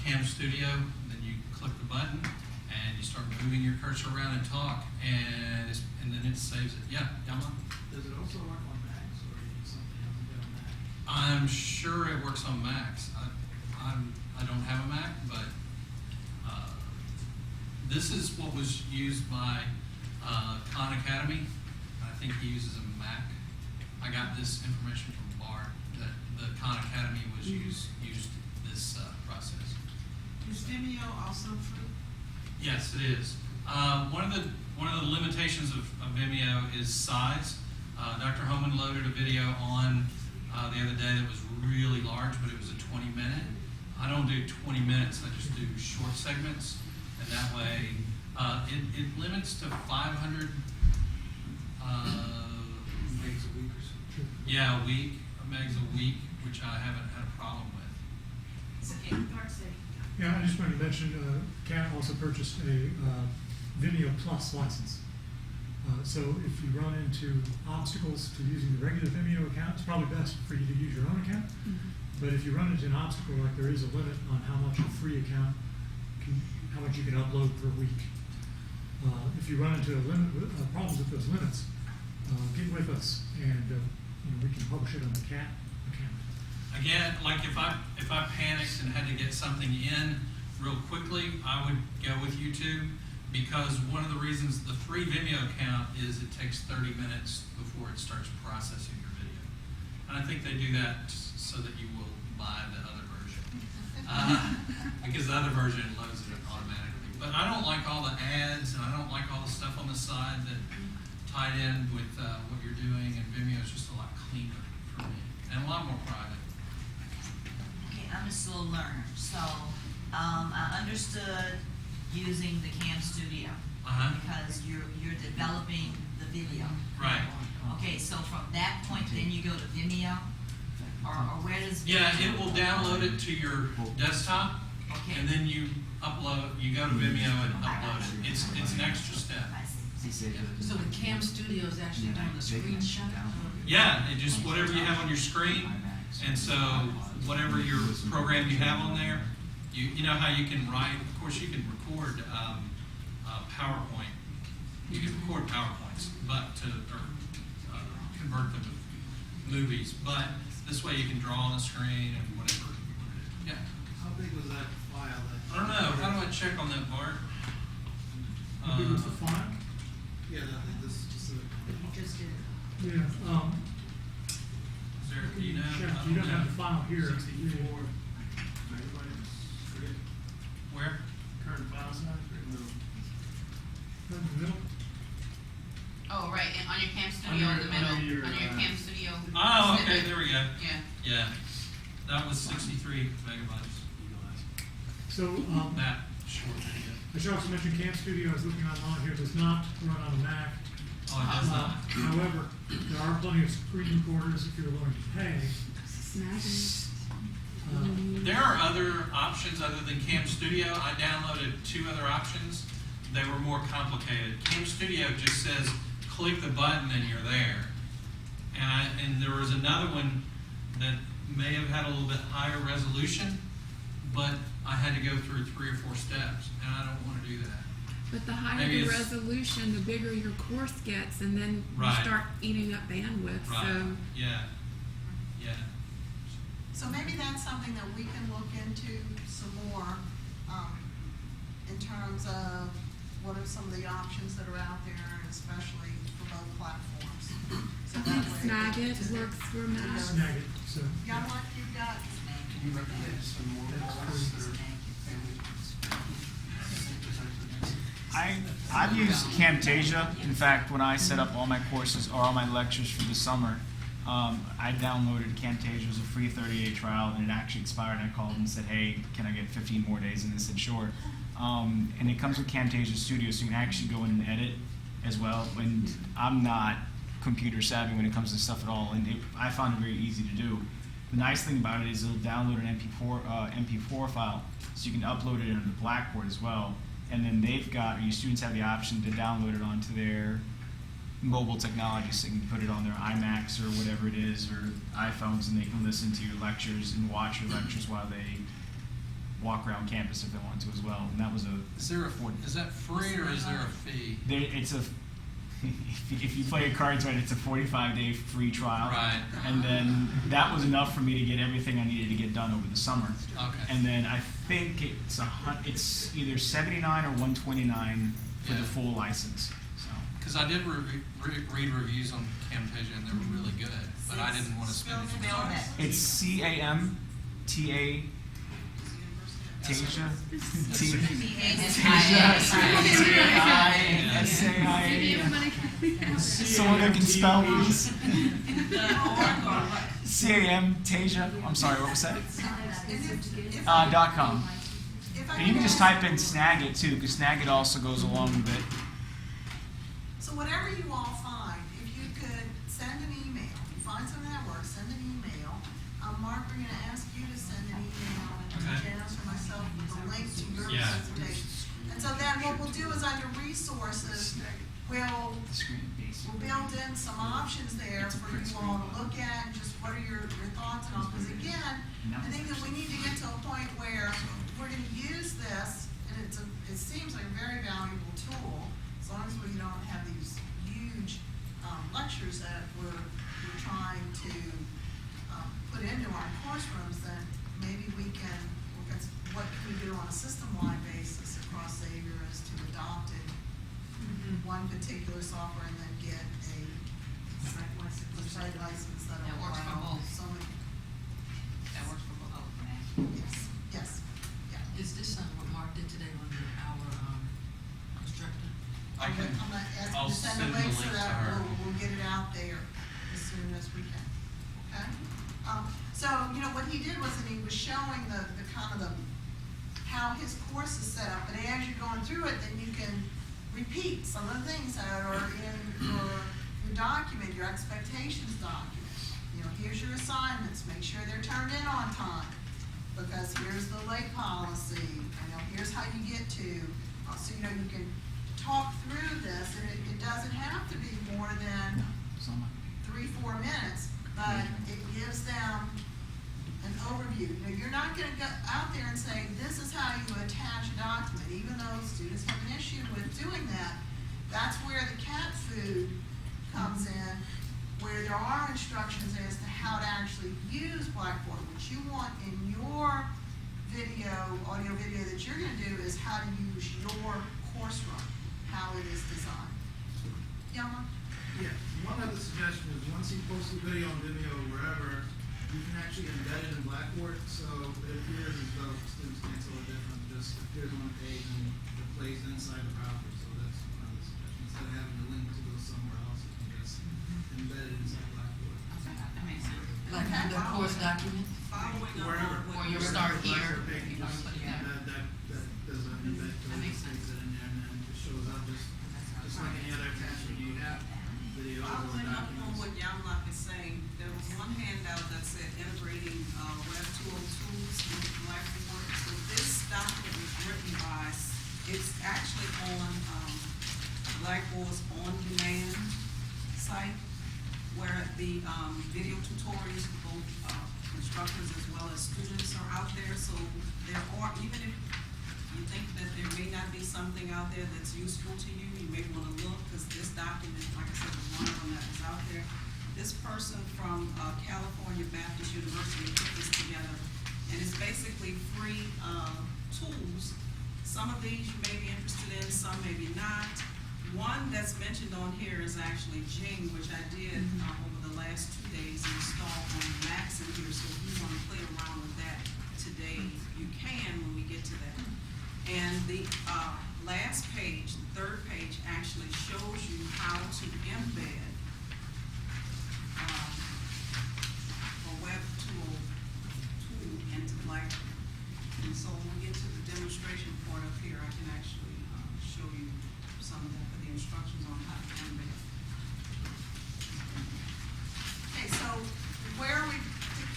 Cam Studio, then you click the button, and you start moving your cursor around and talk, and then it saves it. Yeah, Yama? Does it also work on Macs, or is it something else to do on Mac? I'm sure it works on Macs. I don't have a Mac, but this is what was used by Khan Academy. I think he uses a Mac. I got this information from Bart that the Khan Academy was used this process. Is Vimeo also free? Yes, it is. One of the limitations of Vimeo is size. Dr. Homan loaded a video on the other day that was really large, but it was a 20-minute. I don't do 20 minutes, I just do short segments, and that way, it limits to 500, megs a week or something. Yeah, a week, megs a week, which I haven't had a problem with. Yeah, I just wanted to mention, CAT also purchased a Vimeo Plus license. So if you run into obstacles to using the regular Vimeo account, it's probably best for you to use your own account. But if you run into an obstacle, like there is a limit on how much a free account how much you can upload per week. If you run into a limit problems with those limits, get with us, and we can publish it on the CAT account. Again, like if I panicked and had to get something in real quickly, I would go with YouTube, because one of the reasons the free Vimeo account is it takes 30 minutes before it starts processing your video. And I think they do that so that you will buy the other version. Because the other version loads it automatically. But I don't like all the ads, and I don't like all the stuff on the side that tied in with what you're doing, and Vimeo is just a lot cleaner for me, and a lot more private. Okay, I'm a slow learner, so I understood using the Cam Studio because you're developing the video. Right. Okay, so from that point, then you go to Vimeo, or where does? Yeah, it will download it to your desktop, Okay. and then you upload. You go to Vimeo and upload it. It's an extra step. I see. So the Cam Studio is actually doing the screenshot? Yeah, it just whatever you have on your screen, and so whatever your program you have on there, you know how you can write. Of course, you can record PowerPoint. You can record PowerPoints, but convert them to movies. But this way, you can draw on the screen and whatever. Yeah. How big was that file? I don't know. How do I check on that, Bart? How big was the file? Yeah, this specific one. Just did. Yeah, Is there, do you know? check. I You don't know. have the file here. 64 megabytes. Forget Where? current file size. No. Right in the middle. Oh, right, and on your Cam Studio in the middle, Under your, on your Cam Studio. Oh, okay, snippet. there we go. Yeah. Yeah. That was 63 megabytes. So, That short video. I should also mention Cam Studio, I was looking online here, does not run on a Mac. Oh, it does not. However, there are plenty of screen recorders if you're willing to pay. There are other options other than Cam Studio. I downloaded 2 other options. They were more complicated. Cam Studio just says, click the button and you're there. And there was another one that may have had a little bit higher resolution, but I had to go through 3 or 4 steps, and I don't want to do that. But the higher Maybe the it's- resolution, the bigger your course gets, and then Right. you start eating up bandwidth. Right, So yeah, yeah. So maybe that's something that we can look into some more, in terms of what are some of the options that are out there, especially for both platforms. So that way- Snagit works for Mac. Snag it, so. Got what you've got? Can you recommend some more courses that are I've used Camtasia. In fact, when I set up all my courses or all my lectures for the summer, I downloaded Camtasia. It was a free 30-day trial, and it actually expired. And I called and said, "Hey, can I get 15 more days?" And they said, "Sure." And it comes with Camtasia Studio, so you can actually go in and edit as well. And I'm not computer savvy when it comes to stuff at all, and I found it very easy to do. The nice thing about it is it'll download an MP4 file, so you can upload it onto Blackboard as well. And then your students have the option to download it onto their mobile technology, so you can put it on their iMacs or whatever it is, or iPhones, and they can listen to your lectures and watch your lectures while they walk around campus if they want to as well. And that was Is that free or is there a fee? it's a if you play your cards right, it's a 45-day free trial. Right. And then that was enough for me to get everything I needed to get done over the summer. Okay. And then I think it's either 79 or 129 for Yeah. the full license. So Because I did read reviews on Camtasia and they were really good, but I didn't want to spend any Spell money. that. it's CAMTA. Tasia. Someone that can spell, please. CAM-Tasia, I'm sorry, what was that? And if .com. if I And you can just ask- type in Snagit too, because Snagit also goes along with it. So whatever you all find, if you could send an email, you find something that works, send an email. Mark, we're gonna ask you to send an email to Okay. Janice or myself with a link to your Yeah. presentation. And so then what we'll do is under resources, we'll The screen base. we'll build in some options there for you all to look at, just what are your thoughts and all, because again, I think that we need to get to a point where we're gonna use this, and it seems like a very valuable tool, as long as we don't have these huge, lectures that we're trying to, put into our course rooms, then maybe we can look at what can we do on a system-wide basis across Xavier as to adopt it one particular software and then get a site license that That works for allow both. so many. That works for both. Yes, yes, yeah. Is this what Mark did today on our instructor? I can, I'm gonna ask I'll you to send send a the link so link to that her. we'll get it out there as soon as we can, okay? So, you know, what he did was, and he was showing the kind of how his course is set up, and as you're going through it, then you can repeat some of the things that are in your document, your expectations document. You know, here's your assignments, make sure they're turned in on time, because here's the late policy, you know, here's how you get to. So, you know, you can talk through this, and it doesn't have to be more than It's on my- 3-4 minutes, but it gives them an overview. You know, you're not gonna go out there and say, this is how you attach a document, even though students have an issue with doing that. That's where the CAT+FD comes in, where there are instructions as to how to actually use Blackboard. What you want in your audio video that you're gonna do is how to use your course room, how it is designed. Yama? Yeah, one other suggestion is once you post the video on Vimeo or wherever, you can actually embed it in Blackboard, so it appears as though students can't tell the difference, it just appears on the page and it plays inside the browser, so that's one other suggestion. Instead of having the link to go somewhere else, you can just embed it inside Blackboard. That makes sense. Like the course document? Following up Wherever. on what Or you you were start saying. here. Blackboard page, You know, put it that, there. that does an embed to That it, makes sticks it in there, and then it shows up just like any other attachment you have, video or Following up on documents. what Yamlak is saying, there was one handout that said integrating, web tool tools with Blackboard. So this document was written by, it's actually on, Blackboard's on-demand site, where the, video tutorials for both, instructors as well as students are out there. So there are, even if you think that there may not be something out there that's useful to you, you may wanna look, because this document, like I said, is one of them that is out there. This person from, California Baptist University put this together, and it's basically free, tools. Some of these you may be interested in, some maybe not. One that's mentioned on here is actually Jing, which I did, over the last 2 days, install on Macs in here, so if you wanna play around with that today, you can when we get to that. And the last page, the third page, actually shows you how to embed a web tool into Blackboard. And so when we get to the demonstration part up here, I can actually show you some of that, the instructions on how to embed. Okay, so where we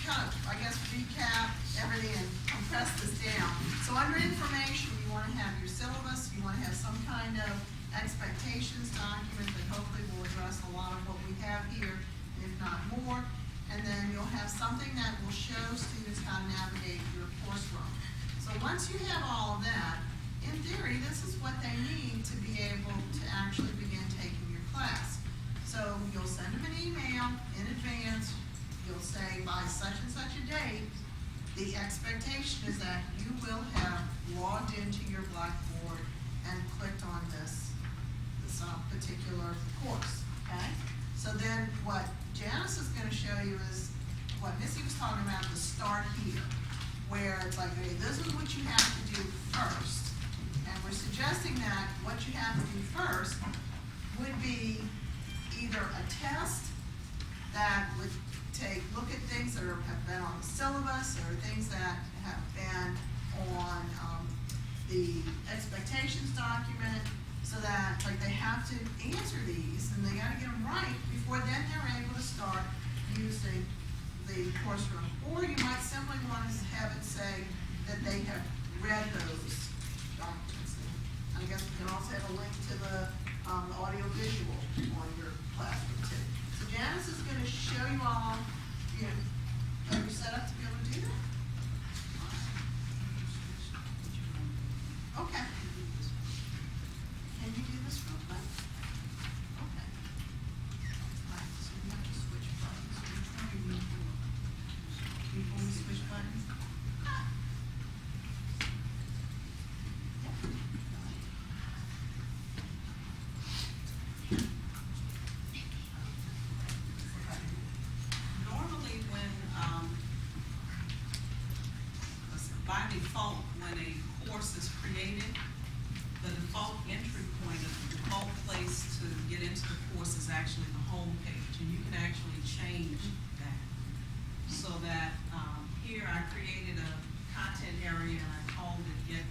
kind of, I guess, recap everything and compress this down. So under information, you want to have your syllabus, you want to have some kind of expectations document that hopefully will address a lot of what we have here, if not more. And then you'll have something that will show students how to navigate your course room. So once you have all of that, in theory, this is what they need to be able to actually begin taking your class. So you'll send them an email in advance, you'll say by such and such a date, the expectation is that you will have logged into your Blackboard and clicked on this particular course, okay? So then what Janice is gonna show you is what Missy was talking about, the start here, where it's like, okay, this is what you have to do first. And we're suggesting that what you have to do first would be either a test that would look at things that have been on the syllabus, or things that have been on, the expectations document, so that, like, they have to answer these, and they gotta get them right, before then they're able to start using the course room. Or you might simply want to have it say that they have read those documents. And I guess we can also have a link to the audio visual on your classroom too. So Janice is gonna show you all, are you set up to be able to do that? Okay. Can you do this real quick? Okay. Right, so we have to switch buttons. Which one do you need? Before we switch buttons? Normally when, by default, when a course is created, the default entry point, or the default place to get into the course is actually the home page, and you can actually change that. So that, here I created a content area and I called it Get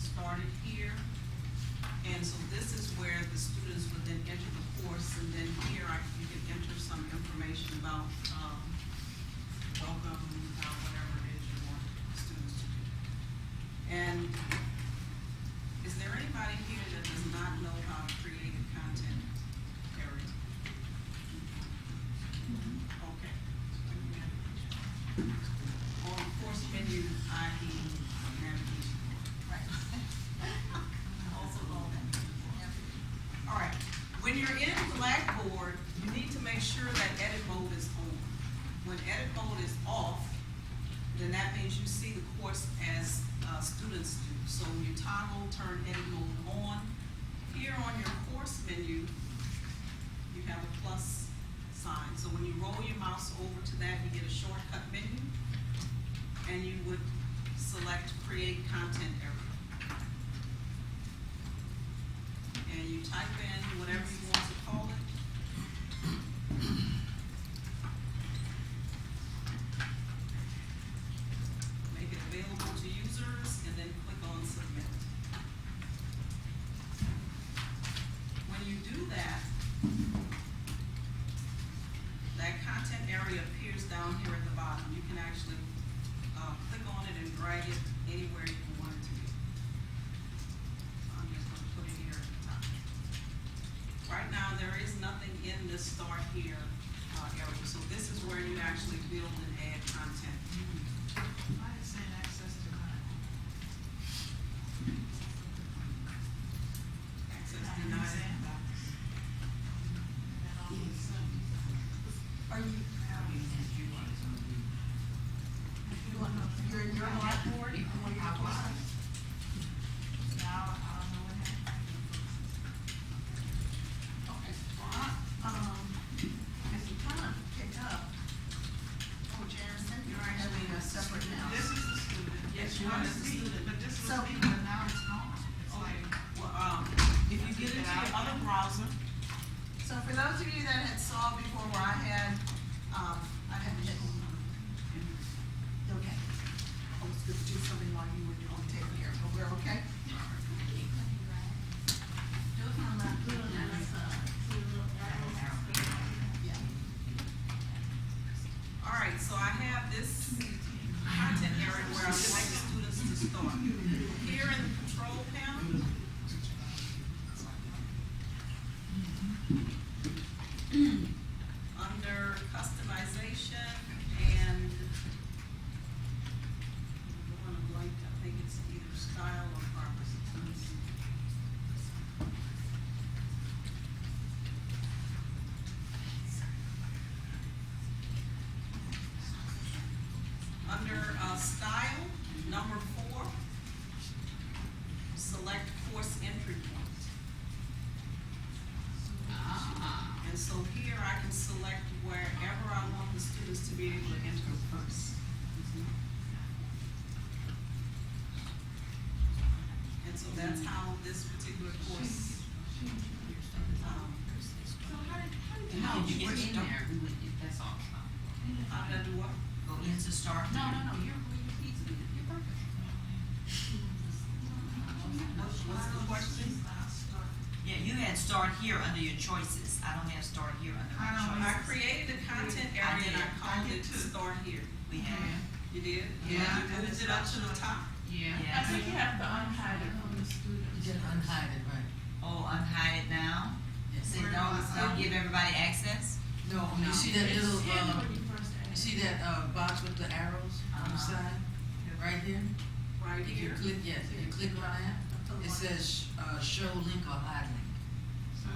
Started Here. And so this is where the students would then enter the course, and then here you can enter some information about, welcome, whatever it is you want students to do. And is there anybody here that does not know how to create a content area? Okay. On the course menu, i.e. navigation. Right. Also all that. All right. When you're in Blackboard, you need to make sure that edit mode is on. When edit mode is off, then that means you see the course as students do. So you toggle, turn edit mode on. Here on your course menu, you have a plus sign. So when you roll your mouse over to that, you get a shortcut menu, and you would select Create Content Area. And you type in whatever you want to call it. Make it available to users, and then click on Submit. When you do that, that content area appears down here at the bottom. You can actually click on it and drag it anywhere you want it to be. I'm just going to put it here at the top. Right now, there is nothing in this Start Here area, so this is where you actually build and add content. Why is saying access to content? Access denied. Are you? You're in your Blackboard? You want your class? Now, I don't know what happened. Okay, well, as you kind of pick up, oh, Janice, you're actually a separate now. This is the student. Yes, you are the student, but this So- was me, but now it's gone. It's like, well, if you get into your other browser, So for those of you that had saw before where I had hit, okay. I was gonna do something while you were taking care of it, we're okay? Yeah. all right, so I have this content area where I would like the students to start. Here in the control panel, under customization and I'm going blank, I think it's either style or properties. Under style, number 4, select course entry point. And so here I can select wherever I want the students to be able to enter first. And so that's how this particular course. How did you get in there? that's all. How did I do what? Go into start. No, you're perfect. What's the question? Yeah, you had start here under your choices. I don't have start here under my choices. I created a content area and I called it Start Here. We have. You did? Yeah. You moved it up to the top? Yeah. Yeah. I think you have to unhide it from the students. You just unhide it, right? Oh, unhide it now? Yes. So don't give everybody access? No, you see that little, you see that, box with the arrows on the side, right here? Right If you here. click, yes, if you click on that, it says, show link or hide link.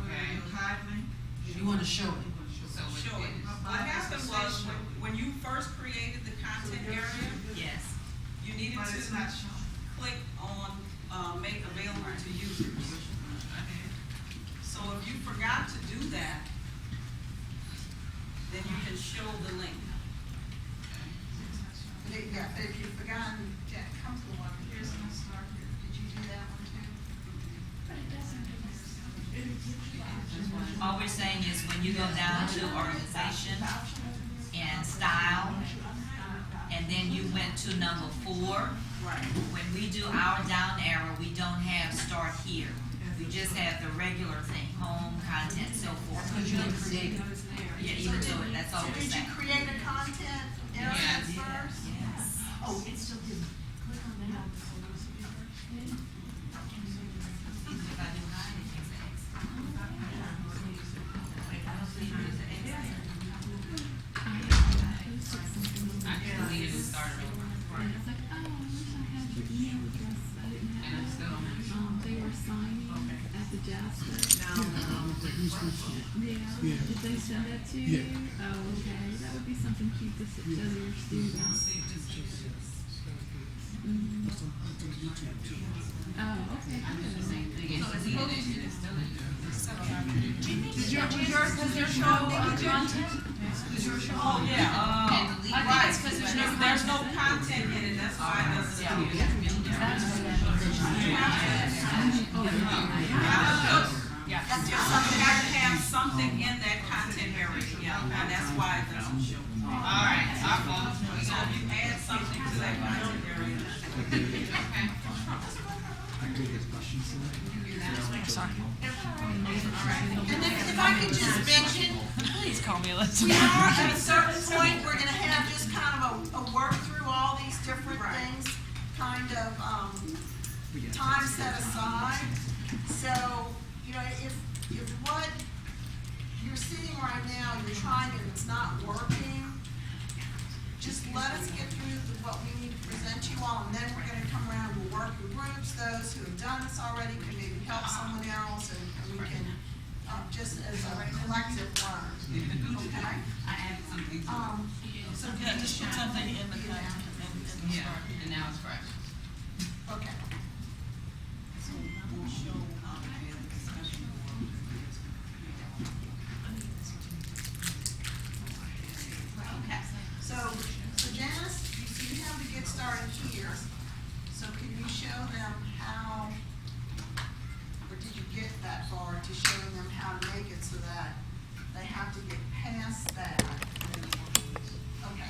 Okay. If you wanna show it. Show it. What happened was, when you first created the content area, Yes. you needed to click on, make available to users. So if you forgot to do that, then you can show the link. Yeah, if you've forgotten, Jack, come to the one, here's my start here. Did you do that one too? All we're saying is when you go down to organization and style, and then you went to number 4, Right. when we do our down arrow, we don't have start here. We just have the regular thing, home, content, so forth. Because you didn't create it. Yeah, even do it, that's all we're Did you saying. create a content area first? Yes. Oh, it still didn't. Click on that. If I do hide, it takes the X. Wait, I don't see there's an X there. I can delete it and start it over. And I was like, oh, I wish I had the email address. I didn't And I'm have still on it. They were signing at the Jasper. Yeah. Did they send that to you? Oh, okay. That would be something cute to show your students. Mhm. Oh, okay. The same thing. So it's still in. It's still in. Does your show content? Does your show? Oh, yeah, And delete. I think it's 'cause there's no content in it, that's why it doesn't appear. Yeah. You have to have something in that content area, yeah, and that's why it doesn't show. All right, our fault. So if you add something to that content area. And then if I could just mention, Please call me we are at a certain point, we're gonna have just kind of a work through all these different things, kind of, time set aside. So, you know, if what you're seeing right now, you're trying and it's not working, just let us get through what we need to present you all, and then we're gonna come around, we'll work in groups, those who have done this already can maybe help someone else, and we can, just as a collective learn, okay? I added something to it. So yeah, just put something in the content, Yeah, and now it's fresh. okay. So we'll show, the discussion board. Okay, so Janice, you have to get started here, so can you show them how, or did you get that far to showing them how to make it so that they have to get past that? Okay,